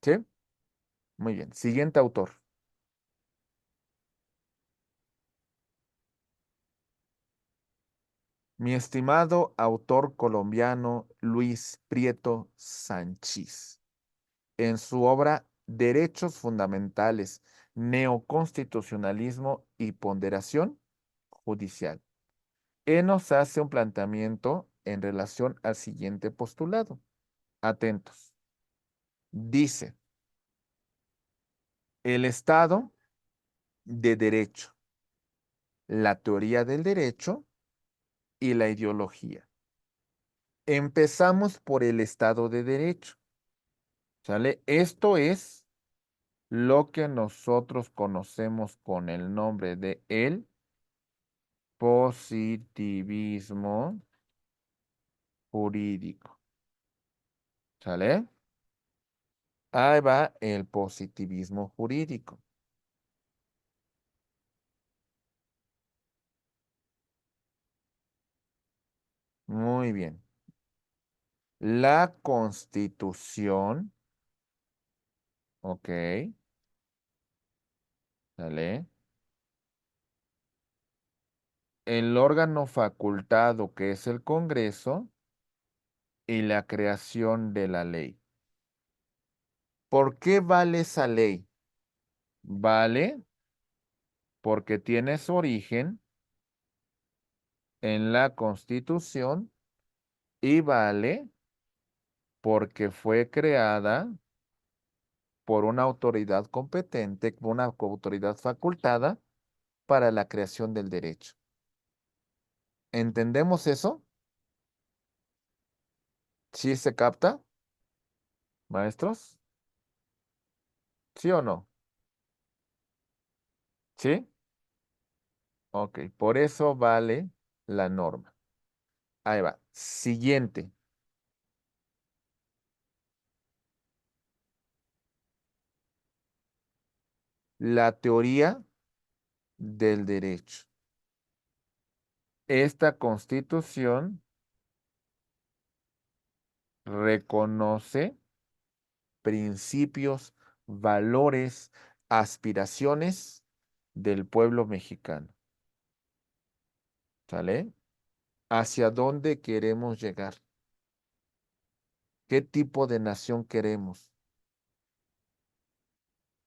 ¿Sí? Muy bien. Siguiente autor. Mi estimado autor colombiano Luis Prieto Sanchís, en su obra Derechos Fundamentales, Neoconstitucionalismo y Ponderación Judicial, él nos hace un planteamiento en relación al siguiente postulado. Atentos. Dice, el Estado de Derecho, la teoría del derecho y la ideología. Empezamos por el Estado de Derecho, ¿sale? Esto es lo que nosotros conocemos con el nombre de el positivismo jurídico, ¿sale? Ahí va el positivismo jurídico. Muy bien. La Constitución, ok, ¿sale? El órgano facultado que es el Congreso y la creación de la ley. ¿Por qué vale esa ley? Vale porque tiene su origen en la Constitución y vale porque fue creada por una autoridad competente, una autoridad facultada para la creación del derecho. ¿Entendemos eso? ¿Sí se capta, maestros? ¿Sí o no? ¿Sí? Ok, por eso vale la norma. Ahí va. Siguiente. La teoría del derecho. Esta Constitución reconoce principios, valores, aspiraciones del pueblo mexicano. ¿Sale? ¿Hacia dónde queremos llegar? ¿Qué tipo de nación queremos?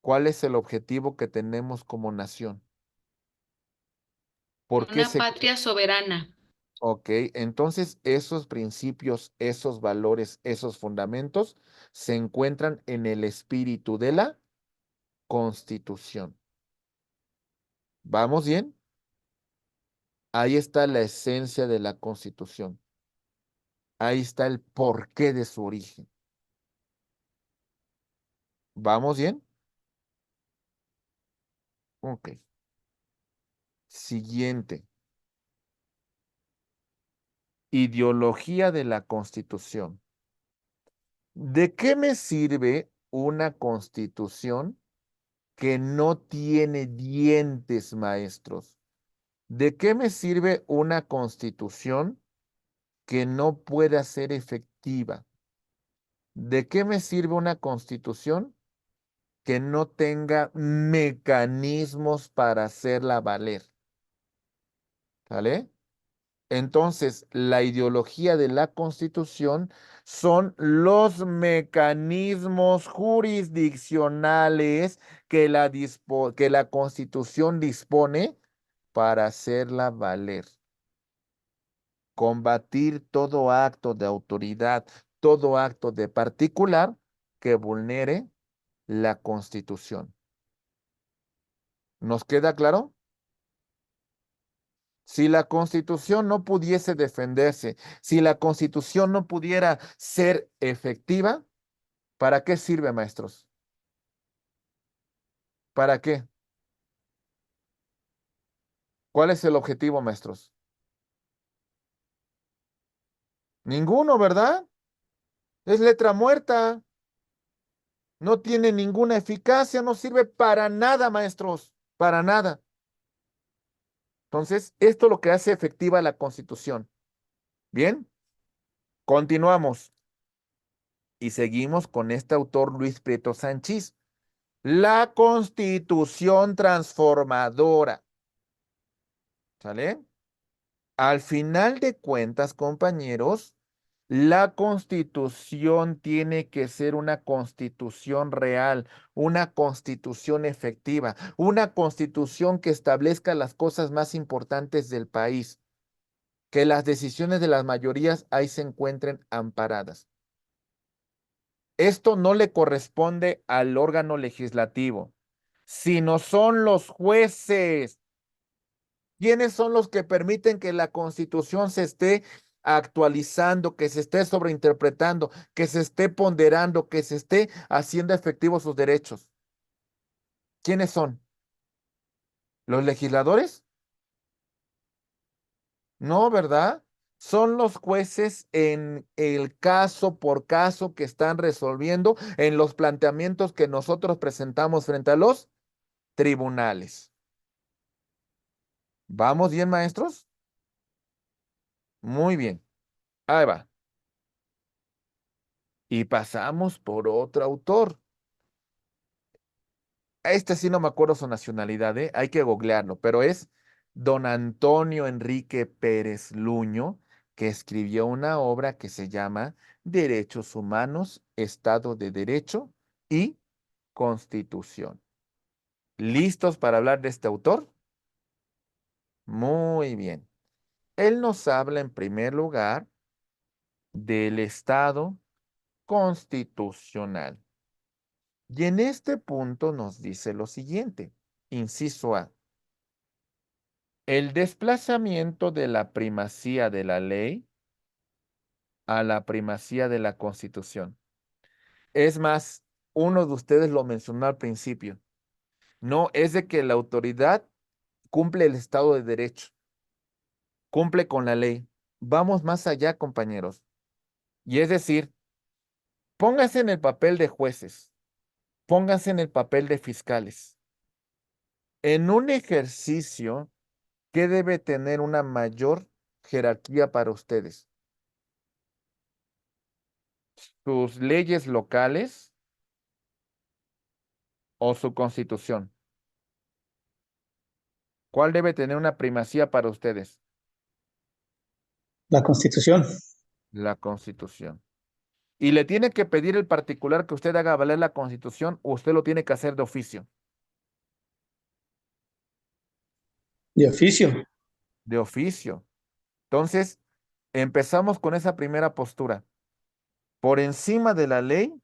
¿Cuál es el objetivo que tenemos como nación? ¿Por qué Una se... patria soberana. Ok, entonces esos principios, esos valores, esos fundamentos se encuentran en el espíritu de la Constitución. ¿Vamos bien? Ahí está la esencia de la Constitución. Ahí está el porqué de su origen. ¿Vamos bien? Ok. Siguiente. Ideología de la Constitución. ¿De qué me sirve una Constitución que no tiene dientes, maestros? ¿De qué me sirve una Constitución que no pueda ser efectiva? ¿De qué me sirve una Constitución que no tenga mecanismos para hacerla valer? ¿Vale? Entonces, la ideología de la Constitución son los mecanismos jurisdiccionales que la Constitución dispone para hacerla valer. Combatir todo acto de autoridad, todo acto de particular que vulnere la Constitución. ¿Nos queda claro? Si la Constitución no pudiese defenderse, si la Constitución no pudiera ser efectiva, ¿para qué sirve, maestros? ¿Para qué? ¿Cuál es el objetivo, maestros? Ninguno, ¿verdad? Es letra muerta. No tiene ninguna eficacia, no sirve para nada, maestros, para nada. Entonces, esto es lo que hace efectiva la Constitución. Bien, continuamos y seguimos con este autor Luis Prieto Sánchez. La Constitución transformadora. ¿Sale? Al final de cuentas, compañeros, la Constitución tiene que ser una Constitución real, una Constitución efectiva, una Constitución que establezca las cosas más importantes del país, que las decisiones de las mayorías ahí se encuentren amparadas. Esto no le corresponde al órgano legislativo, sino son los jueces. ¿Quiénes son los que permiten que la Constitución se esté actualizando, que se esté sobreinterpretando, que se esté ponderando, que se esté haciendo efectivos sus derechos? ¿Quiénes son? ¿Los legisladores? No, ¿verdad? Son los jueces en el caso por caso que están resolviendo en los planteamientos que nosotros presentamos frente a los tribunales. ¿Vamos bien, maestros? Muy bien. Ahí va. Y pasamos por otro autor. Este sí no me acuerdo su nacionalidad, ¿eh? Hay que googlearlo, pero es don Antonio Enrique Pérez Luño, que escribió una obra que se llama Derechos Humanos, Estado de Derecho y Constitución. ¿Listos para hablar de este autor? Muy bien. Él nos habla en primer lugar del Estado constitucional. Y en este punto nos dice lo siguiente, inciso A. El desplazamiento de la primacía de la ley a la primacía de la Constitución. Es más, uno de ustedes lo mencionó al principio. No, es de que la autoridad cumple el Estado de Derecho, cumple con la ley. Vamos más allá, compañeros. Y es decir, pónganse en el papel de jueces, pónganse en el papel de fiscales. En un ejercicio que debe tener una mayor jerarquía para ustedes. ¿Sus leyes locales o su constitución? ¿Cuál debe tener una primacía para ustedes? La Constitución. La constitución. Y le tiene que pedir el particular que usted haga valer la constitución o usted lo tiene que hacer de oficio. De oficio. De oficio. Entonces, empezamos con esa primera postura. Por encima de la ley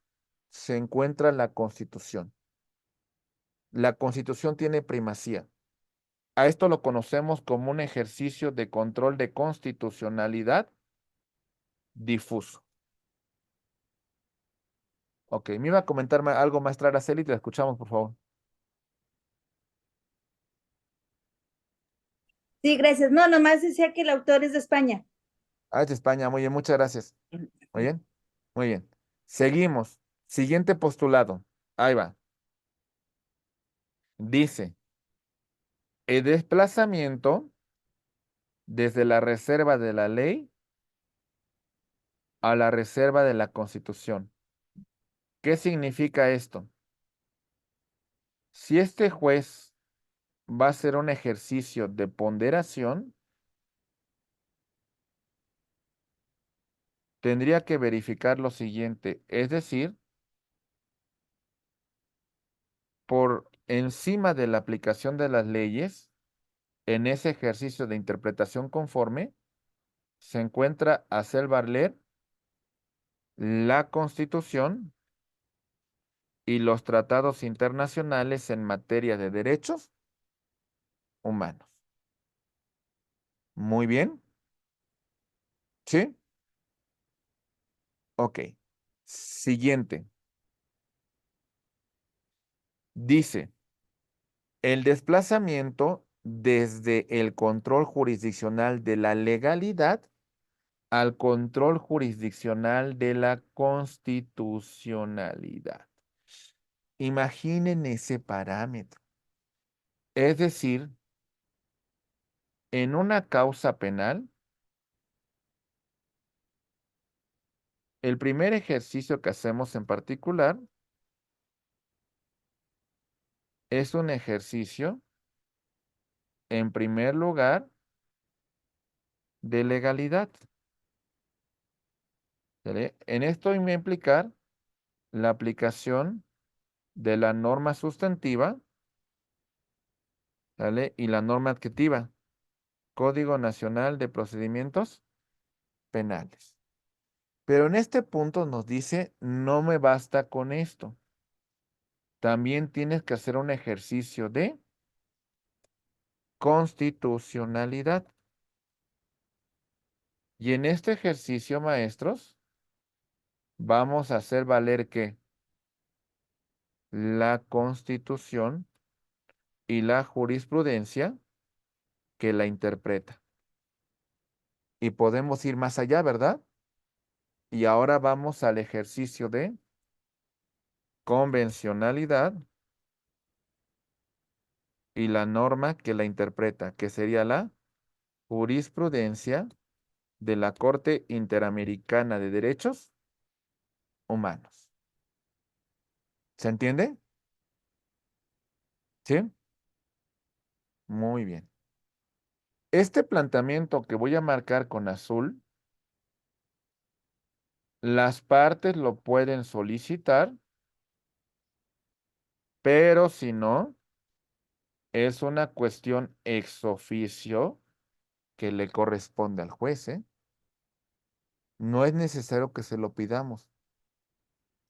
se encuentra la constitución. La constitución tiene primacía. A esto lo conocemos como un ejercicio de control de constitucionalidad difuso. Ok, me iba a comentar algo, maestra Araceli, te la escuchamos, por favor. Sí, gracias. No, nomás decía que el autor es de España. Ah, es de España, muy bien, muchas gracias. Muy bien, muy bien. Seguimos. Siguiente postulado. Ahí va. Dice, el desplazamiento desde la reserva de la ley a la reserva de la Constitución. ¿Qué significa esto? Si este juez va a hacer un ejercicio de ponderación, tendría que verificar lo siguiente, es decir, por encima de la aplicación de las leyes, en ese ejercicio de interpretación conforme, se encuentra hacer valer la Constitución y los tratados internacionales en materia de derechos humanos. Muy bien. ¿Sí? Ok. Siguiente. Dice, el desplazamiento desde el control jurisdiccional de la legalidad al control jurisdiccional de la constitucionalidad. Imaginen ese parámetro. Es decir, en una causa penal, el primer ejercicio que hacemos en particular es un ejercicio, en primer lugar, de legalidad. ¿Sale? En esto va a implicar la aplicación de la norma sustantiva, ¿sale? Y la norma adjetiva, Código Nacional de Procedimientos Penales. Pero en este punto nos dice, no me basta con esto. También tienes que hacer un ejercicio de constitucionalidad. Y en este ejercicio, maestros, vamos a hacer valer que la Constitución y la jurisprudencia que la interpreta. Y podemos ir más allá, ¿verdad? Y ahora vamos al ejercicio de convencionalidad y la norma que la interpreta, que sería la jurisprudencia de la Corte Interamericana de Derechos Humanos. ¿Se entiende? ¿Sí? Muy bien. Este planteamiento que voy a marcar con azul, las partes lo pueden solicitar, pero si no, es una cuestión ex oficio que le corresponde al juez, ¿eh? No es necesario que se lo pidamos.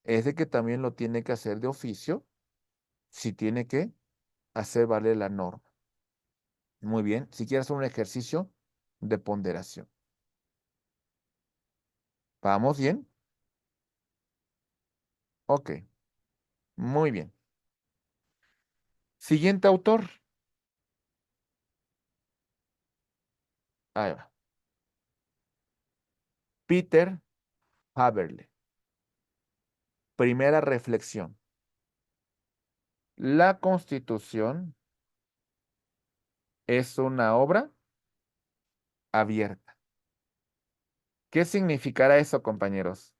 Es de que también lo tiene que hacer de oficio si tiene que hacer valer la norma. Muy bien. Si quieres hacer un ejercicio de ponderación. ¿Vamos bien? Ok. Muy bien. Siguiente autor. Ahí va. Peter Haberle. Primera reflexión. La Constitución es una obra abierta. ¿Qué significará eso, compañeros?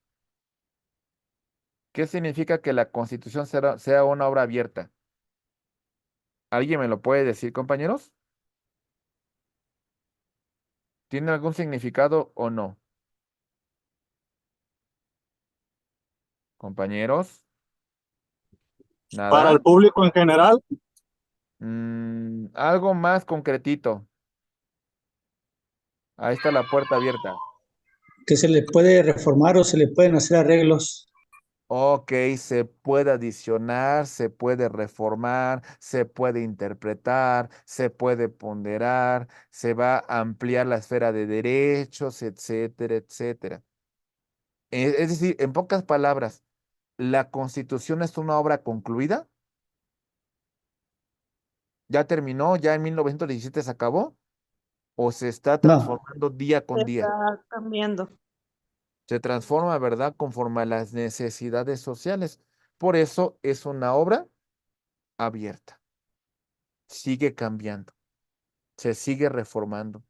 ¿Qué significa que la Constitución sea una obra abierta? ¿Alguien me lo puede decir, compañeros? ¿Tiene algún significado o no? Compañeros, Para nada. el público en general, Algo más concretito. Ahí está la puerta abierta. Que se le puede reformar o se le pueden hacer arreglos. Ok, se puede adicionar, se puede reformar, se puede interpretar, se puede ponderar, se va a ampliar la esfera de derechos, etcétera, etcétera. Es decir, en pocas palabras, ¿la Constitución es una obra concluida? ¿Ya terminó? ¿Ya en 1917 se acabó? ¿O se está No, transformando día Se con día? está cambiando. Se transforma, ¿verdad? Conforme a las necesidades sociales. Por eso es una obra abierta. Sigue cambiando, se sigue reformando,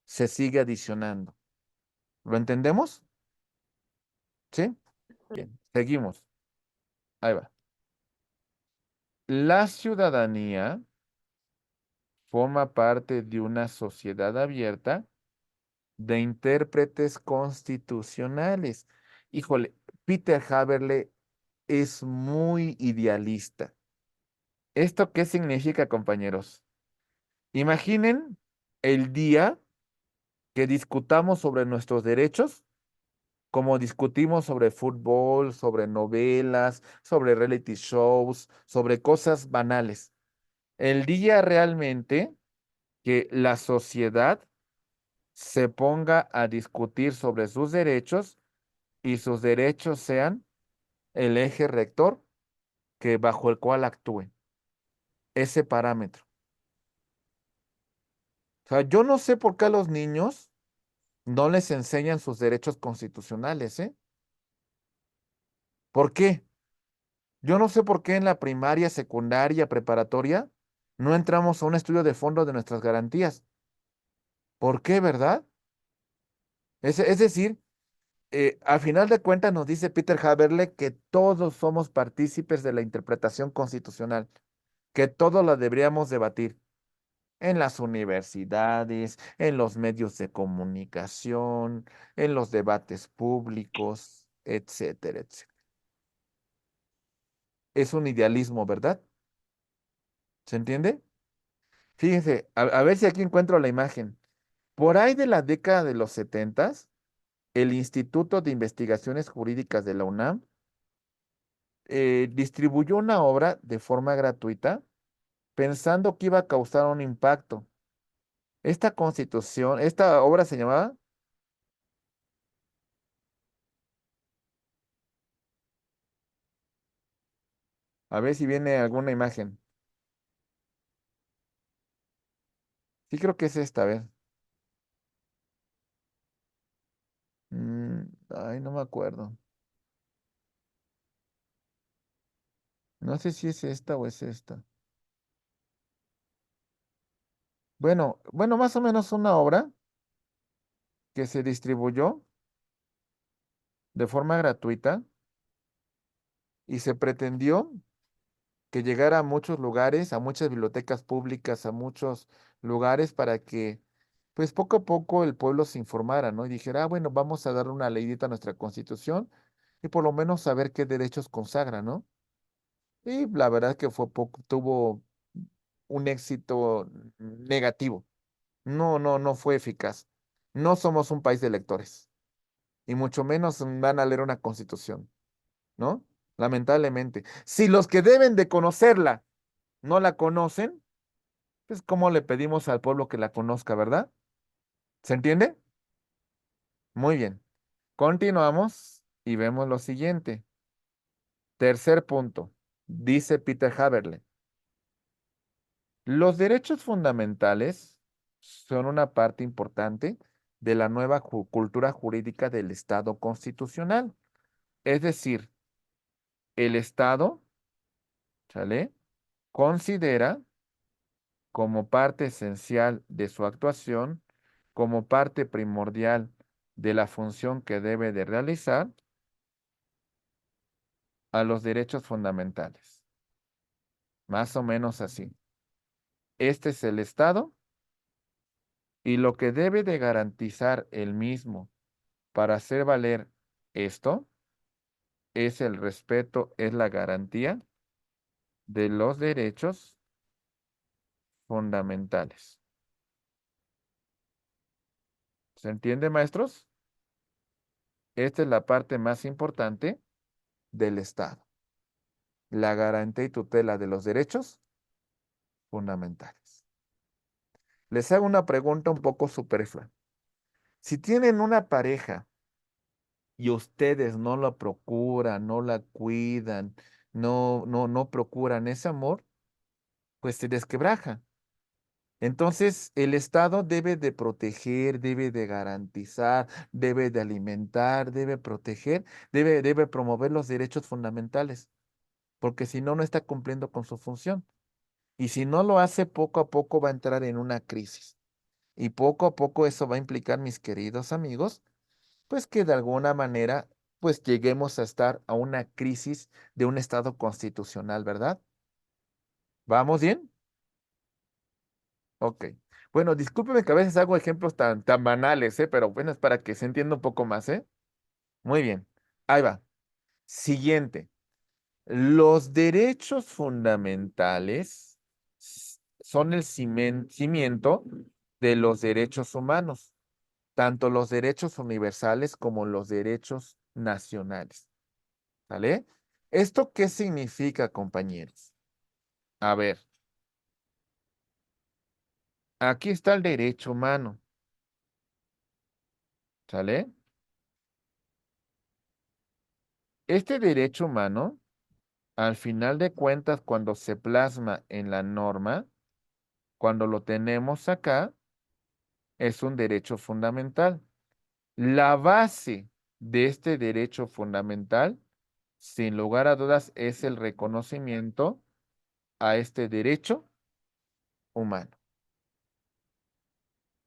se sigue adicionando. ¿Lo entendemos? ¿Sí? Bien, seguimos. Ahí va. La ciudadanía forma parte de una sociedad abierta de intérpretes constitucionales. Híjole, Peter Haberle es muy idealista. ¿Esto qué significa, compañeros? Imaginen el día que discutamos sobre nuestros derechos, como discutimos sobre fútbol, sobre novelas, sobre reality shows, sobre cosas banales. El día realmente que la sociedad se ponga a discutir sobre sus derechos y sus derechos sean el eje rector que bajo el cual actúen. Ese parámetro. O sea, yo no sé por qué a los niños no les enseñan sus derechos constitucionales, ¿eh? ¿Por qué? Yo no sé por qué en la primaria, secundaria, preparatoria no entramos a un estudio de fondo de nuestras garantías. ¿Por qué, verdad? Es decir, al final de cuentas nos dice Peter Haberle que todos somos partícipes de la interpretación constitucional, que todos la deberíamos debatir en las universidades, en los medios de comunicación, en los debates públicos, etcétera, etcétera. Es un idealismo, ¿verdad? ¿Se entiende? Fíjense, a ver si aquí encuentro la imagen. Por ahí de la década de los setentas, el Instituto de Investigaciones Jurídicas de la UNAM distribuyó una obra de forma gratuita pensando que iba a causar un impacto. Esta obra se llamaba, a ver si viene alguna imagen. Sí, creo que es esta, a ver. Ay, no me acuerdo. No sé si es esta o es esta. Bueno, más o menos una obra que se distribuyó de forma gratuita y se pretendió que llegara a muchos lugares, a muchas bibliotecas públicas, a muchos lugares para que, pues poco a poco el pueblo se informara, ¿no? Y dijera, bueno, vamos a dar una leidita a nuestra Constitución y por lo menos saber qué derechos consagra, ¿no? Y la verdad que tuvo un éxito negativo. No fue eficaz. No somos un país de electores y mucho menos van a leer una Constitución, ¿no? Lamentablemente. Si los que deben de conocerla no la conocen, pues ¿cómo le pedimos al pueblo que la conozca, verdad? ¿Se entiende? Muy bien. Continuamos y vemos lo siguiente. Tercer punto. Dice Peter Haberle. Los derechos fundamentales son una parte importante de la nueva cultura jurídica del Estado constitucional. Es decir, el Estado, ¿sale? Considera como parte esencial de su actuación, como parte primordial de la función que debe de realizar a los derechos fundamentales. Más o menos así. Este es el Estado y lo que debe de garantizar el mismo para hacer valer esto es el respeto, es la garantía de los derechos fundamentales. ¿Se entiende, maestros? Esta es la parte más importante del Estado, la garantía y tutela de los derechos fundamentales. Les hago una pregunta un poco superflua. Si tienen una pareja y ustedes no la procuran, no la cuidan, no procuran ese amor, pues se desquebraja. Entonces, el Estado debe de proteger, debe de garantizar, debe de alimentar, debe proteger, debe promover los derechos fundamentales, porque si no, no está cumpliendo con su función. Y si no lo hace, poco a poco va a entrar en una crisis. Y poco a poco eso va a implicar, mis queridos amigos, pues que de alguna manera, pues lleguemos a estar a una crisis de un Estado constitucional, ¿verdad? ¿Vamos bien? Ok. Bueno, discúlpeme que a veces hago ejemplos tan banales, ¿eh? Pero bueno, es para que se entienda un poco más, ¿eh? Muy bien. Ahí va. Siguiente. Los derechos fundamentales son el cimiento de los derechos humanos, tanto los derechos universales como los derechos nacionales. ¿Vale? ¿Esto qué significa, compañeros? A ver, aquí está el derecho humano, ¿sale? Este derecho humano, al final de cuentas, cuando se plasma en la norma, cuando lo tenemos acá, es un derecho fundamental. La base de este derecho fundamental, sin lugar a dudas, es el reconocimiento a este derecho humano.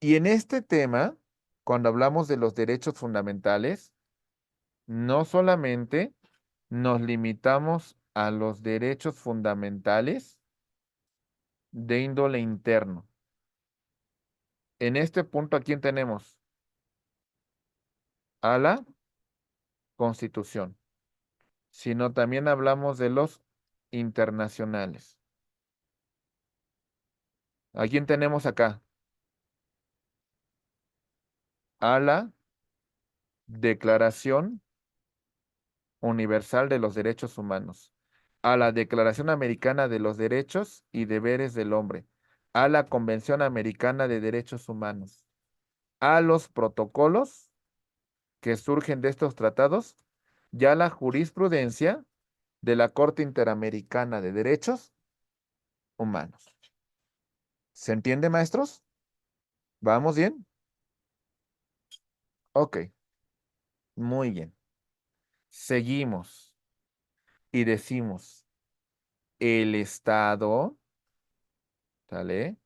Y en este tema, cuando hablamos de los derechos fundamentales, no solamente nos limitamos a los derechos fundamentales de índole interno. En este punto, ¿a quién tenemos? A la Constitución, sino también hablamos de los internacionales. ¿A quién tenemos acá? A la Declaración Universal de los Derechos Humanos, a la Declaración Americana de los Derechos y Deberes del Hombre, a la Convención Americana de Derechos Humanos, a los protocolos que surgen de estos tratados, y a la jurisprudencia de la Corte Interamericana de Derechos Humanos. ¿Se entiende, maestros? ¿Vamos bien? Ok. Muy bien. Seguimos y decimos, el Estado, ¿sale?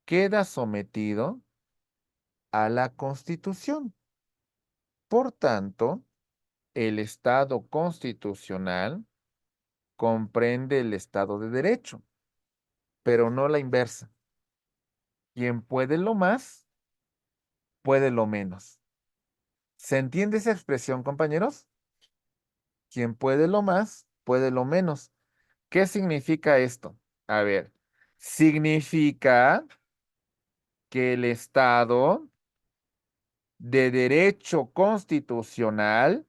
Queda sometido a la Constitución. Por tanto, el Estado constitucional comprende el Estado de Derecho, pero no la inversa. Quien puede lo más, puede lo menos. ¿Se entiende esa expresión, compañeros? Quien puede lo más, puede lo menos. ¿Qué significa esto? A ver, significa que el Estado de derecho constitucional,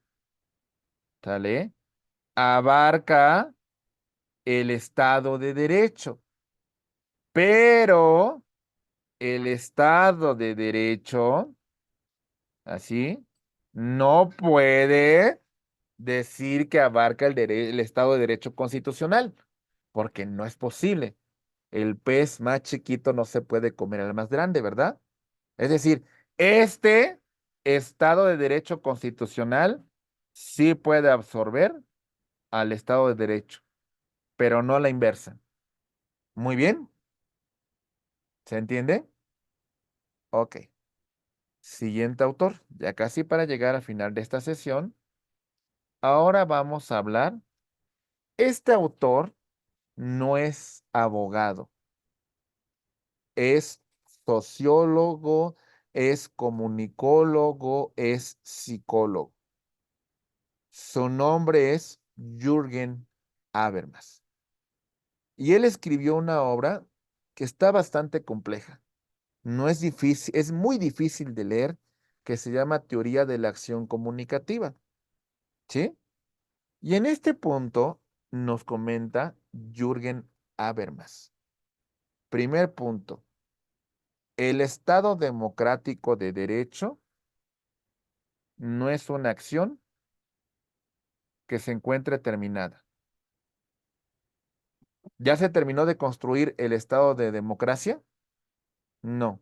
¿sale? Abarca el Estado de derecho, pero el Estado de derecho, así, no puede decir que abarca el Estado de derecho constitucional, porque no es posible. El pez más chiquito no se puede comer al más grande, ¿verdad? Es decir, este Estado de Derecho constitucional sí puede absorber al Estado de Derecho, pero no la inversa. Muy bien, ¿se entiende? Ok. Siguiente autor, ya casi para llegar al final de esta sesión. Ahora vamos a hablar. Este autor no es abogado, es sociólogo, es comunicólogo, es psicólogo. Su nombre es Jürgen Habermas. Y él escribió una obra que está bastante compleja. No es difícil, es muy difícil de leer, que se llama Teoría de la Acción Comunicativa. ¿Sí? Y en este punto nos comenta Jürgen Habermas. Primer punto, el Estado democrático de derecho no es una acción que se encuentre terminada. ¿Ya se terminó de construir el Estado de democracia? No,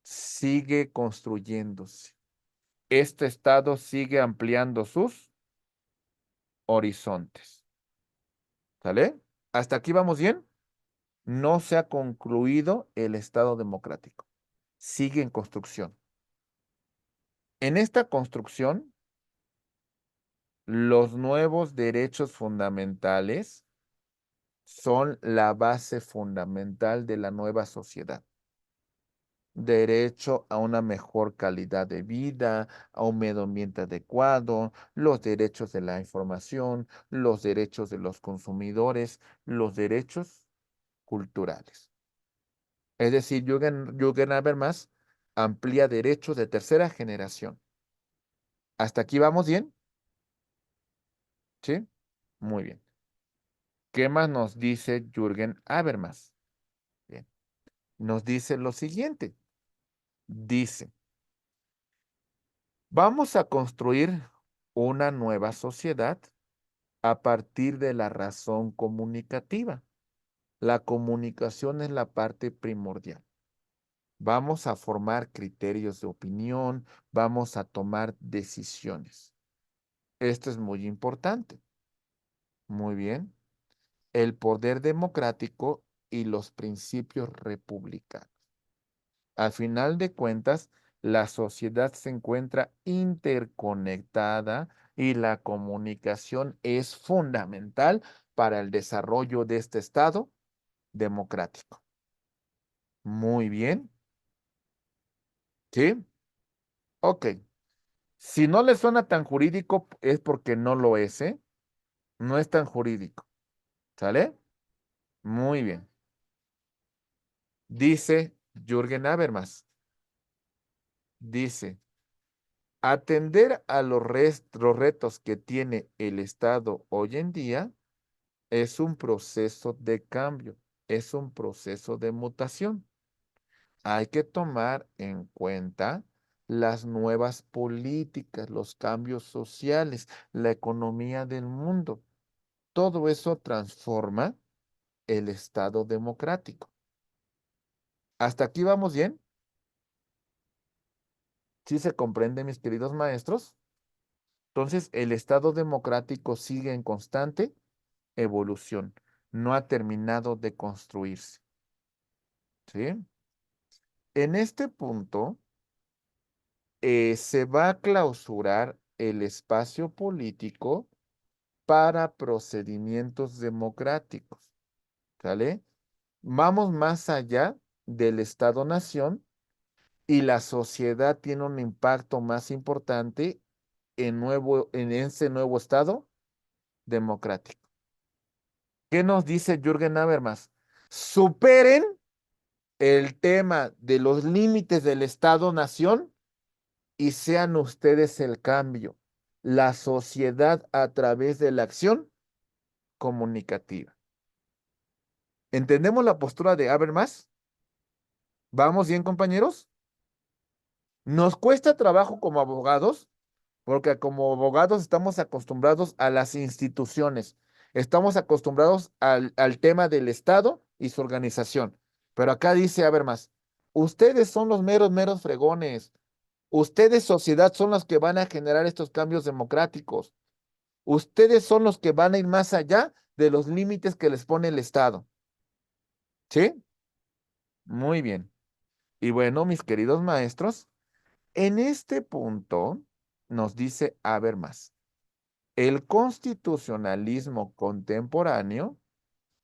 sigue construyéndose. Este Estado sigue ampliando sus horizontes. ¿Sale? ¿Hasta aquí vamos bien? No se ha concluido el Estado democrático. Sigue en construcción. En esta construcción, los nuevos derechos fundamentales son la base fundamental de la nueva sociedad. Derecho a una mejor calidad de vida, a un medio ambiente adecuado, los derechos de la información, los derechos de los consumidores, los derechos culturales. Es decir, Jürgen Habermas amplía derechos de tercera generación. ¿Hasta aquí vamos bien? ¿Sí? Muy bien. ¿Qué más nos dice Jürgen Habermas? Bien. Nos dice lo siguiente. Dice, vamos a construir una nueva sociedad a partir de la razón comunicativa. La comunicación es la parte primordial. Vamos a formar criterios de opinión, vamos a tomar decisiones. Esto es muy importante. Muy bien. El poder democrático y los principios republicanos. Al final de cuentas, la sociedad se encuentra interconectada y la comunicación es fundamental para el desarrollo de este Estado democrático. Muy bien. ¿Sí? Ok. Si no le suena tan jurídico, es porque no lo es, ¿eh? No es tan jurídico. ¿Sale? Muy bien. Dice Jürgen Habermas. Dice, atender a los retos que tiene el Estado hoy en día es un proceso de cambio, es un proceso de mutación. Hay que tomar en cuenta las nuevas políticas, los cambios sociales, la economía del mundo. Todo eso transforma el Estado democrático. ¿Hasta aquí vamos bien? ¿Sí se comprende, mis queridos maestros? Entonces, el Estado democrático sigue en constante evolución, no ha terminado de construirse, ¿sí? En este punto, se va a clausurar el espacio político para procedimientos democráticos, ¿sale? Vamos más allá del Estado-nación y la sociedad tiene un impacto más importante en ese nuevo Estado democrático. ¿Qué nos dice Jürgen Habermas? Superen el tema de los límites del Estado-nación y sean ustedes el cambio, la sociedad a través de la acción comunicativa. ¿Entendemos la postura de Habermas? ¿Vamos bien, compañeros? Nos cuesta trabajo como abogados, porque como abogados estamos acostumbrados a las instituciones, estamos acostumbrados al tema del Estado y su organización. Pero acá dice Habermas, ustedes son los meros fregones. Ustedes, sociedad, son los que van a generar estos cambios democráticos. Ustedes son los que van a ir más allá de los límites que les pone el Estado. ¿Sí? Muy bien. Y bueno, mis queridos maestros, en este punto nos dice Habermas, el constitucionalismo contemporáneo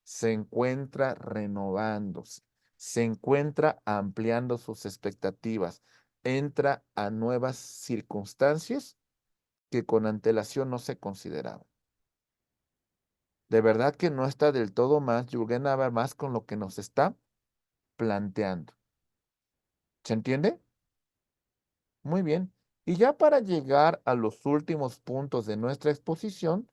se encuentra renovándose, se encuentra ampliando sus expectativas, entra a nuevas circunstancias que con antelación no se consideraban. De verdad que no está del todo más Jürgen Habermas con lo que nos está planteando. ¿Se entiende? Muy bien. Y ya para llegar a los últimos puntos de nuestra exposición,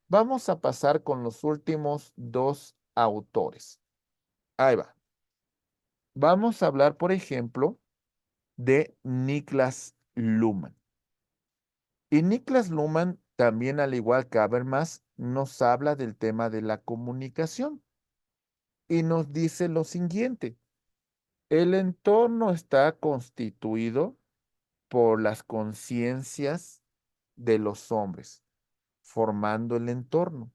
vamos a pasar con los últimos dos autores. Ahí va. Vamos a hablar, por ejemplo, de Niklas Luhmann. Y Niklas Luhmann, también al igual que Habermas, nos habla del tema de la comunicación y nos dice lo siguiente. El entorno está constituido por las conciencias de los hombres, formando el entorno,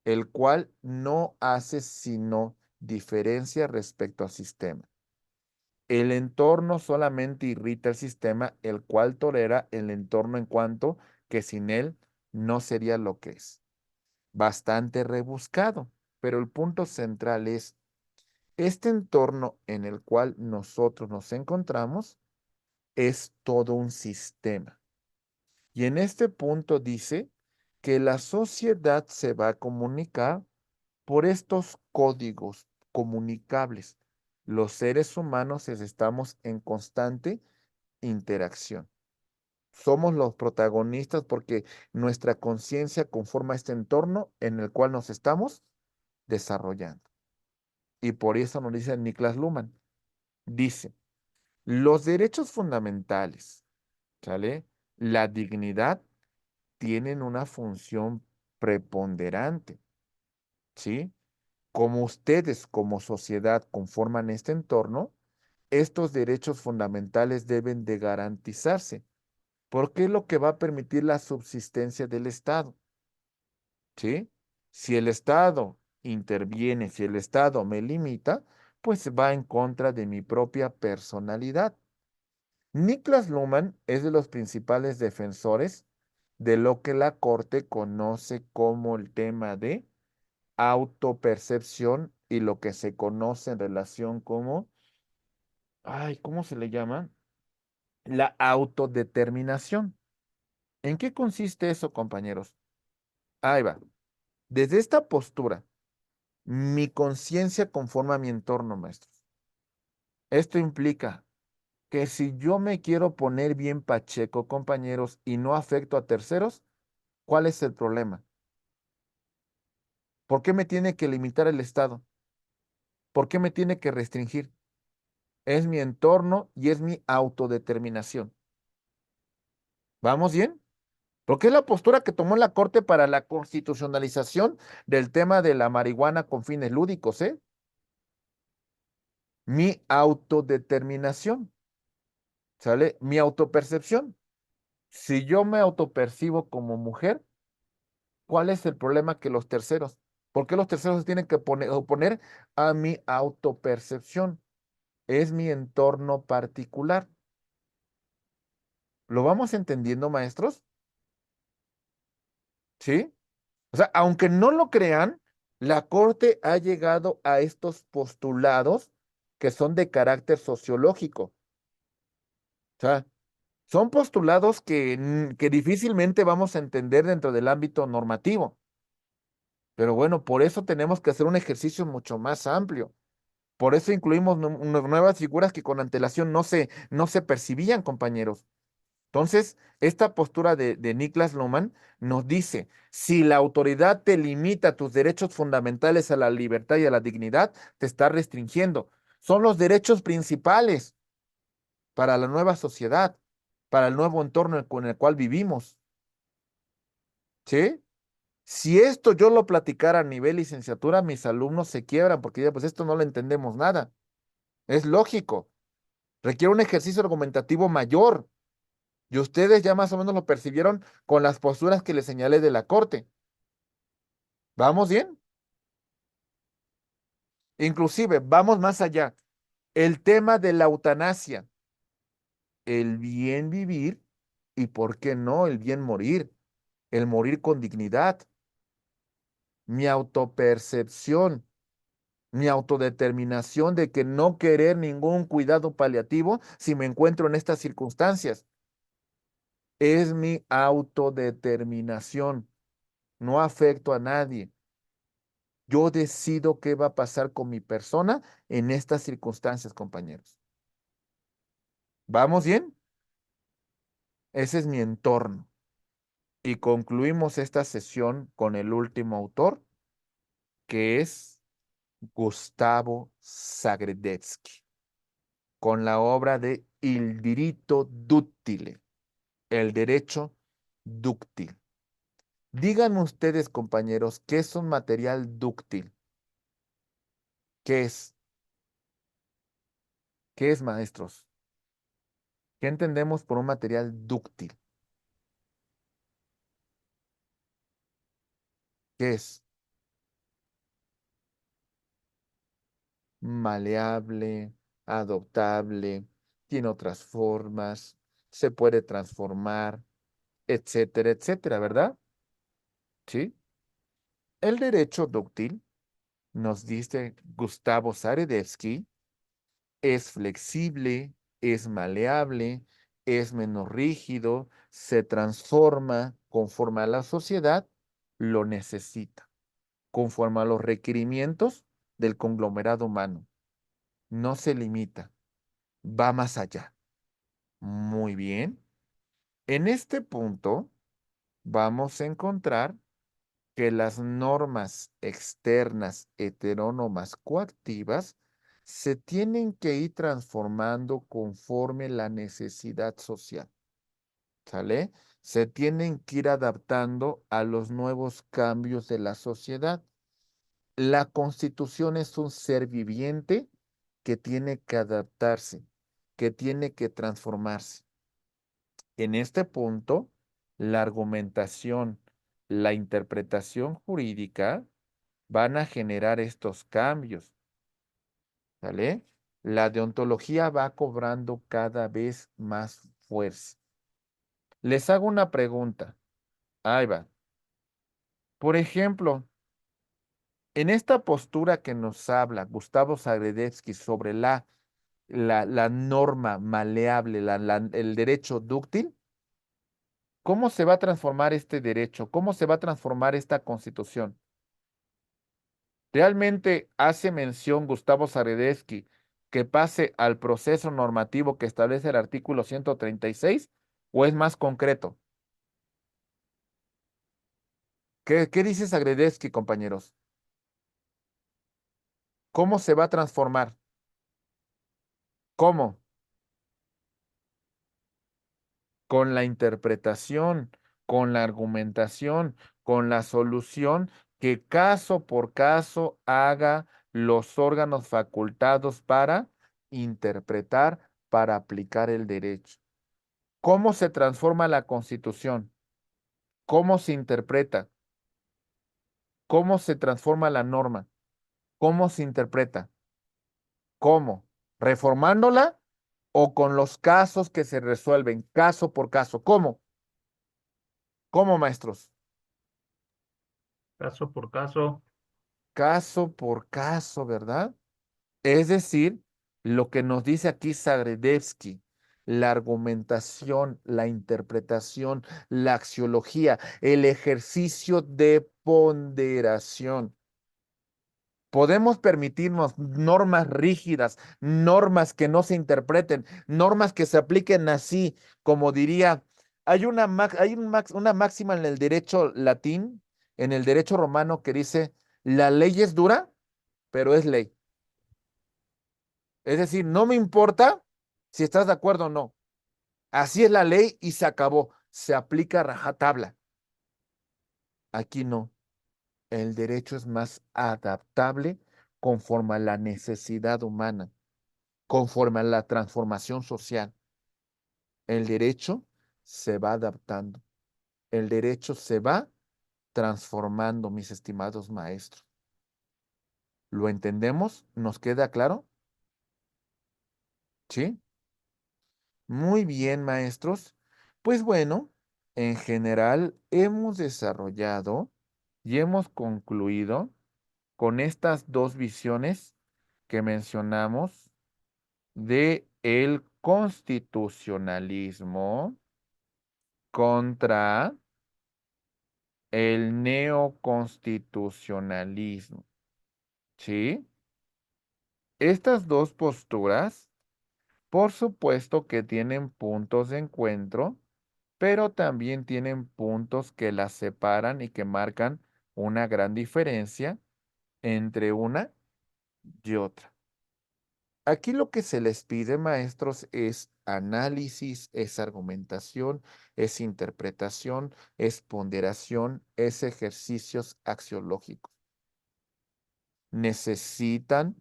el cual no hace sino diferencia respecto al sistema. El entorno solamente irrita el sistema, el cual tolera el entorno en cuanto que sin él no sería lo que es. Bastante rebuscado, pero el punto central es, este entorno en el cual nosotros nos encontramos es todo un sistema. Y en este punto dice que la sociedad se va a comunicar por estos códigos comunicables. Los seres humanos estamos en constante interacción. Somos los protagonistas porque nuestra conciencia conforma este entorno en el cual nos estamos desarrollando. Y por eso nos dice Niklas Luhmann. Dice, los derechos fundamentales, ¿sale? La dignidad tienen una función preponderante, ¿sí? Como ustedes como sociedad conforman este entorno, estos derechos fundamentales deben de garantizarse, porque es lo que va a permitir la subsistencia del Estado, ¿sí? Si el Estado interviene, si el Estado me limita, pues va en contra de mi propia personalidad. Niklas Luhmann es de los principales defensores de lo que la Corte conoce como el tema de autopercepción y lo que se conoce en relación como, ay, ¿cómo se le llama? La autodeterminación. ¿En qué consiste eso, compañeros? Ahí va. Desde esta postura, mi conciencia conforma mi entorno, maestros. Esto implica que si yo me quiero poner bien pacheco, compañeros, y no afecto a terceros, ¿cuál es el problema? ¿Por qué me tiene que limitar el Estado? ¿Por qué me tiene que restringir? Es mi entorno y es mi autodeterminación. ¿Vamos bien? Porque es la postura que tomó la Corte para la constitucionalización del tema de la marihuana con fines lúdicos, ¿eh? Mi autodeterminación, ¿sale? Mi autopercepción. Si yo me autopercibo como mujer, ¿cuál es el problema que los terceros? ¿Por qué los terceros se tienen que oponer a mi autopercepción? Es mi entorno particular. ¿Lo vamos entendiendo, maestros? ¿Sí? O sea, aunque no lo crean, la Corte ha llegado a estos postulados que son de carácter sociológico. O sea, son postulados que difícilmente vamos a entender dentro del ámbito normativo. Pero bueno, por eso tenemos que hacer un ejercicio mucho más amplio. Por eso incluimos nuevas figuras que con antelación no se percibían, compañeros. Entonces, esta postura de Niklas Luhmann nos dice, si la autoridad te limita tus derechos fundamentales a la libertad y a la dignidad, te está restringiendo. Son los derechos principales para la nueva sociedad, para el nuevo entorno con el cual vivimos. ¿Sí? Si esto yo lo platicara a nivel licenciatura, mis alumnos se quiebran porque ya, pues esto no lo entendemos nada. Es lógico. Requiere un ejercicio argumentativo mayor. Y ustedes ya más o menos lo percibieron con las posturas que les señalé de la corte. ¿Vamos bien? Inclusive, vamos más allá. El tema de la eutanasia, el bien vivir y, ¿por qué no, el bien morir? El morir con dignidad. Mi autopercepción, mi autodeterminación de que no querer ningún cuidado paliativo si me encuentro en estas circunstancias. Es mi autodeterminación. No afecto a nadie. Yo decido qué va a pasar con mi persona en estas circunstancias, compañeros. ¿Vamos bien? Ese es mi entorno. Y concluimos esta sesión con el último autor, que es Gustavo Zagrebelsky, con la obra de Il diritto duttile, el derecho dúctil. Díganme ustedes, compañeros, ¿qué es un material dúctil? ¿Qué es? ¿Qué es, maestros? ¿Qué entendemos por un material dúctil? ¿Qué es? Maleable, adoptable, tiene otras formas, se puede transformar, etcétera, etcétera, ¿verdad? ¿Sí? El derecho dúctil, nos dice Gustavo Zaredevsky, es flexible, es maleable, es menos rígido, se transforma conforme a la sociedad lo necesita, conforme a los requerimientos del conglomerado humano. No se limita, va más allá. Muy bien. En este punto vamos a encontrar que las normas externas heterónomas coactivas se tienen que ir transformando conforme la necesidad social. ¿Sale? Se tienen que ir adaptando a los nuevos cambios de la sociedad. La Constitución es un ser viviente que tiene que adaptarse, que tiene que transformarse. En este punto, la argumentación, la interpretación jurídica van a generar estos cambios, ¿vale? La deontología va cobrando cada vez más fuerza. Les hago una pregunta. Ahí va. Por ejemplo, en esta postura que nos habla Gustavo Zagrebelsky sobre la norma maleable, el derecho dúctil, ¿cómo se va a transformar este derecho? ¿Cómo se va a transformar esta constitución? ¿Realmente hace mención Gustavo Zagrebelsky que pase al proceso normativo que establece el artículo 136 o es más concreto? ¿Qué dice Zagrebelsky, compañeros? ¿Cómo se va a transformar? ¿Cómo? Con la interpretación, con la argumentación, con la solución que caso por caso haga los órganos facultados para interpretar, para aplicar el derecho. ¿Cómo se transforma la Constitución? ¿Cómo se interpreta? ¿Cómo se transforma la norma? ¿Cómo se interpreta? ¿Cómo? ¿Reformándola o con los casos que se resuelven caso por caso? ¿Cómo? ¿Cómo, maestros? Caso por caso. Caso por caso, ¿verdad? Es decir, lo que nos dice aquí Zagrebelsky, la argumentación, la interpretación, la axiología, el ejercicio de ponderación. Podemos permitirnos normas rígidas, normas que no se interpreten, normas que se apliquen así, como diría, una máxima en el derecho latín, en el derecho romano que dice, la ley es dura, pero es ley. Es decir, no me importa si estás de acuerdo o no. Así es la ley y se acabó. Se aplica a rajatabla. Aquí no. El derecho es más adaptable conforme a la necesidad humana, conforme a la transformación social. El derecho se va adaptando. El derecho se va transformando, mis estimados maestros. ¿Lo entendemos? ¿Nos queda claro? ¿Sí? Muy bien, maestros. Pues bueno, en general hemos desarrollado y hemos concluido con estas dos visiones que mencionamos de el constitucionalismo contra el neoconstitucionalismo. ¿Sí? Estas dos posturas, por supuesto que tienen puntos de encuentro, pero también tienen puntos que las separan y que marcan una gran diferencia entre una y otra. Aquí lo que se les pide, maestros, es análisis, es argumentación, es interpretación, es ponderación, es ejercicios axiológicos. Necesitan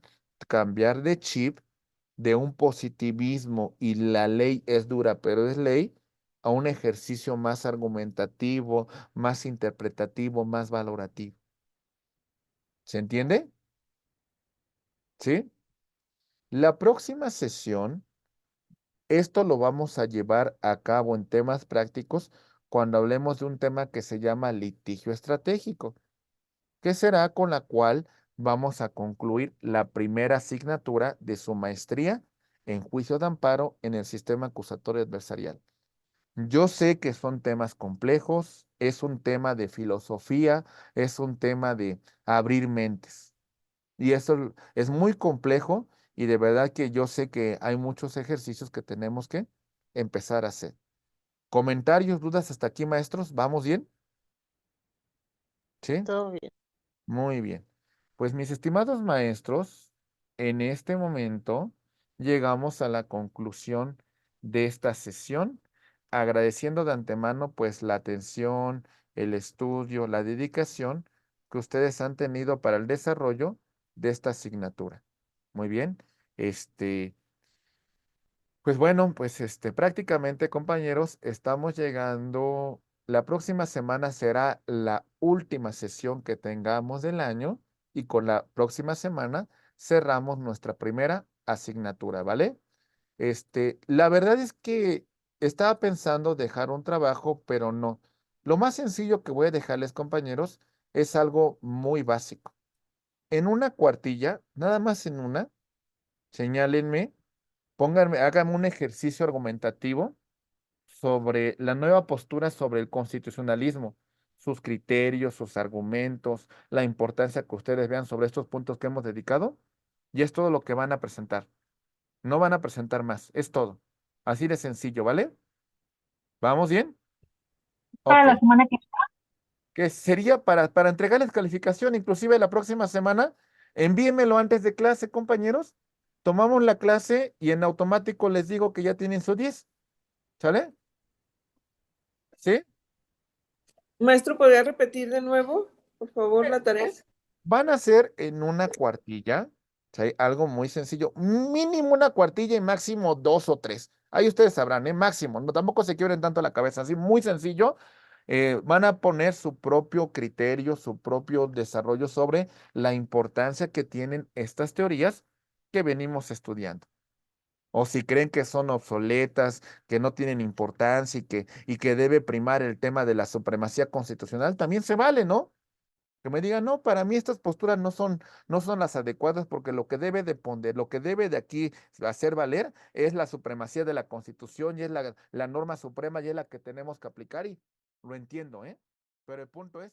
cambiar de chip de un positivismo y la ley es dura, pero es ley, a un ejercicio más argumentativo, más interpretativo, más valorativo. ¿Se entiende? ¿Sí? La próxima sesión, esto lo vamos a llevar a cabo en temas prácticos cuando hablemos de un tema que se llama litigio estratégico, que será con la cual vamos a concluir la primera asignatura de su maestría en juicio de amparo en el sistema acusatorio adversarial. Yo sé que son temas complejos, es un tema de filosofía, es un tema de abrir mentes. Y eso es muy complejo y de verdad que yo sé que hay muchos ejercicios que tenemos que empezar a hacer. ¿Comentarios, dudas hasta aquí, maestros? ¿Vamos bien? ¿Sí? Todo bien. Muy bien. Pues mis estimados maestros, en este momento llegamos a la conclusión de esta sesión, agradeciendo de antemano pues la atención, el estudio, la dedicación que ustedes han tenido para el desarrollo de esta asignatura. Muy bien. Pues bueno, pues prácticamente compañeros, estamos llegando, la próxima semana será la última sesión que tengamos del año y con la próxima semana cerramos nuestra primera asignatura, ¿vale? La verdad es que estaba pensando dejar un trabajo, pero no. Lo más sencillo que voy a dejarles, compañeros, es algo muy básico. En una cuartilla, nada más en una, señálenme. Pónganme, háganme un ejercicio argumentativo sobre la nueva postura sobre el constitucionalismo, sus criterios, sus argumentos, la importancia que ustedes vean sobre estos puntos que hemos dedicado, y es todo lo que van a presentar. No van a presentar más, es todo. Así de sencillo, ¿vale? ¿Vamos bien? Para Ok. la semana que Que sería para entregarles calificación, inclusive la próxima semana, envíenmelo antes de clase, compañeros. Tomamos la clase y en automático les digo que ya tienen su 10. ¿Sale? ¿Sí? Maestro, ¿podría repetir de nuevo, por favor, la tarea? Van a ser en una cuartilla, ¿sí? Algo muy sencillo, mínimo una cuartilla y máximo dos o tres. Ahí ustedes sabrán, máximo, no, tampoco se quiebren tanto la cabeza, así muy sencillo. Van a poner su propio criterio, su propio desarrollo sobre la importancia que tienen estas teorías que venimos estudiando. O si creen que son obsoletas, que no tienen importancia y que debe primar el tema de la supremacía constitucional, también se vale, ¿no? Que me digan, no, para mí estas posturas no son las adecuadas porque lo que debe de poner, lo que debe de aquí hacer valer es la supremacía de la Constitución y es la norma suprema y es la que tenemos que aplicar y lo entiendo, ¿eh? Pero el punto es...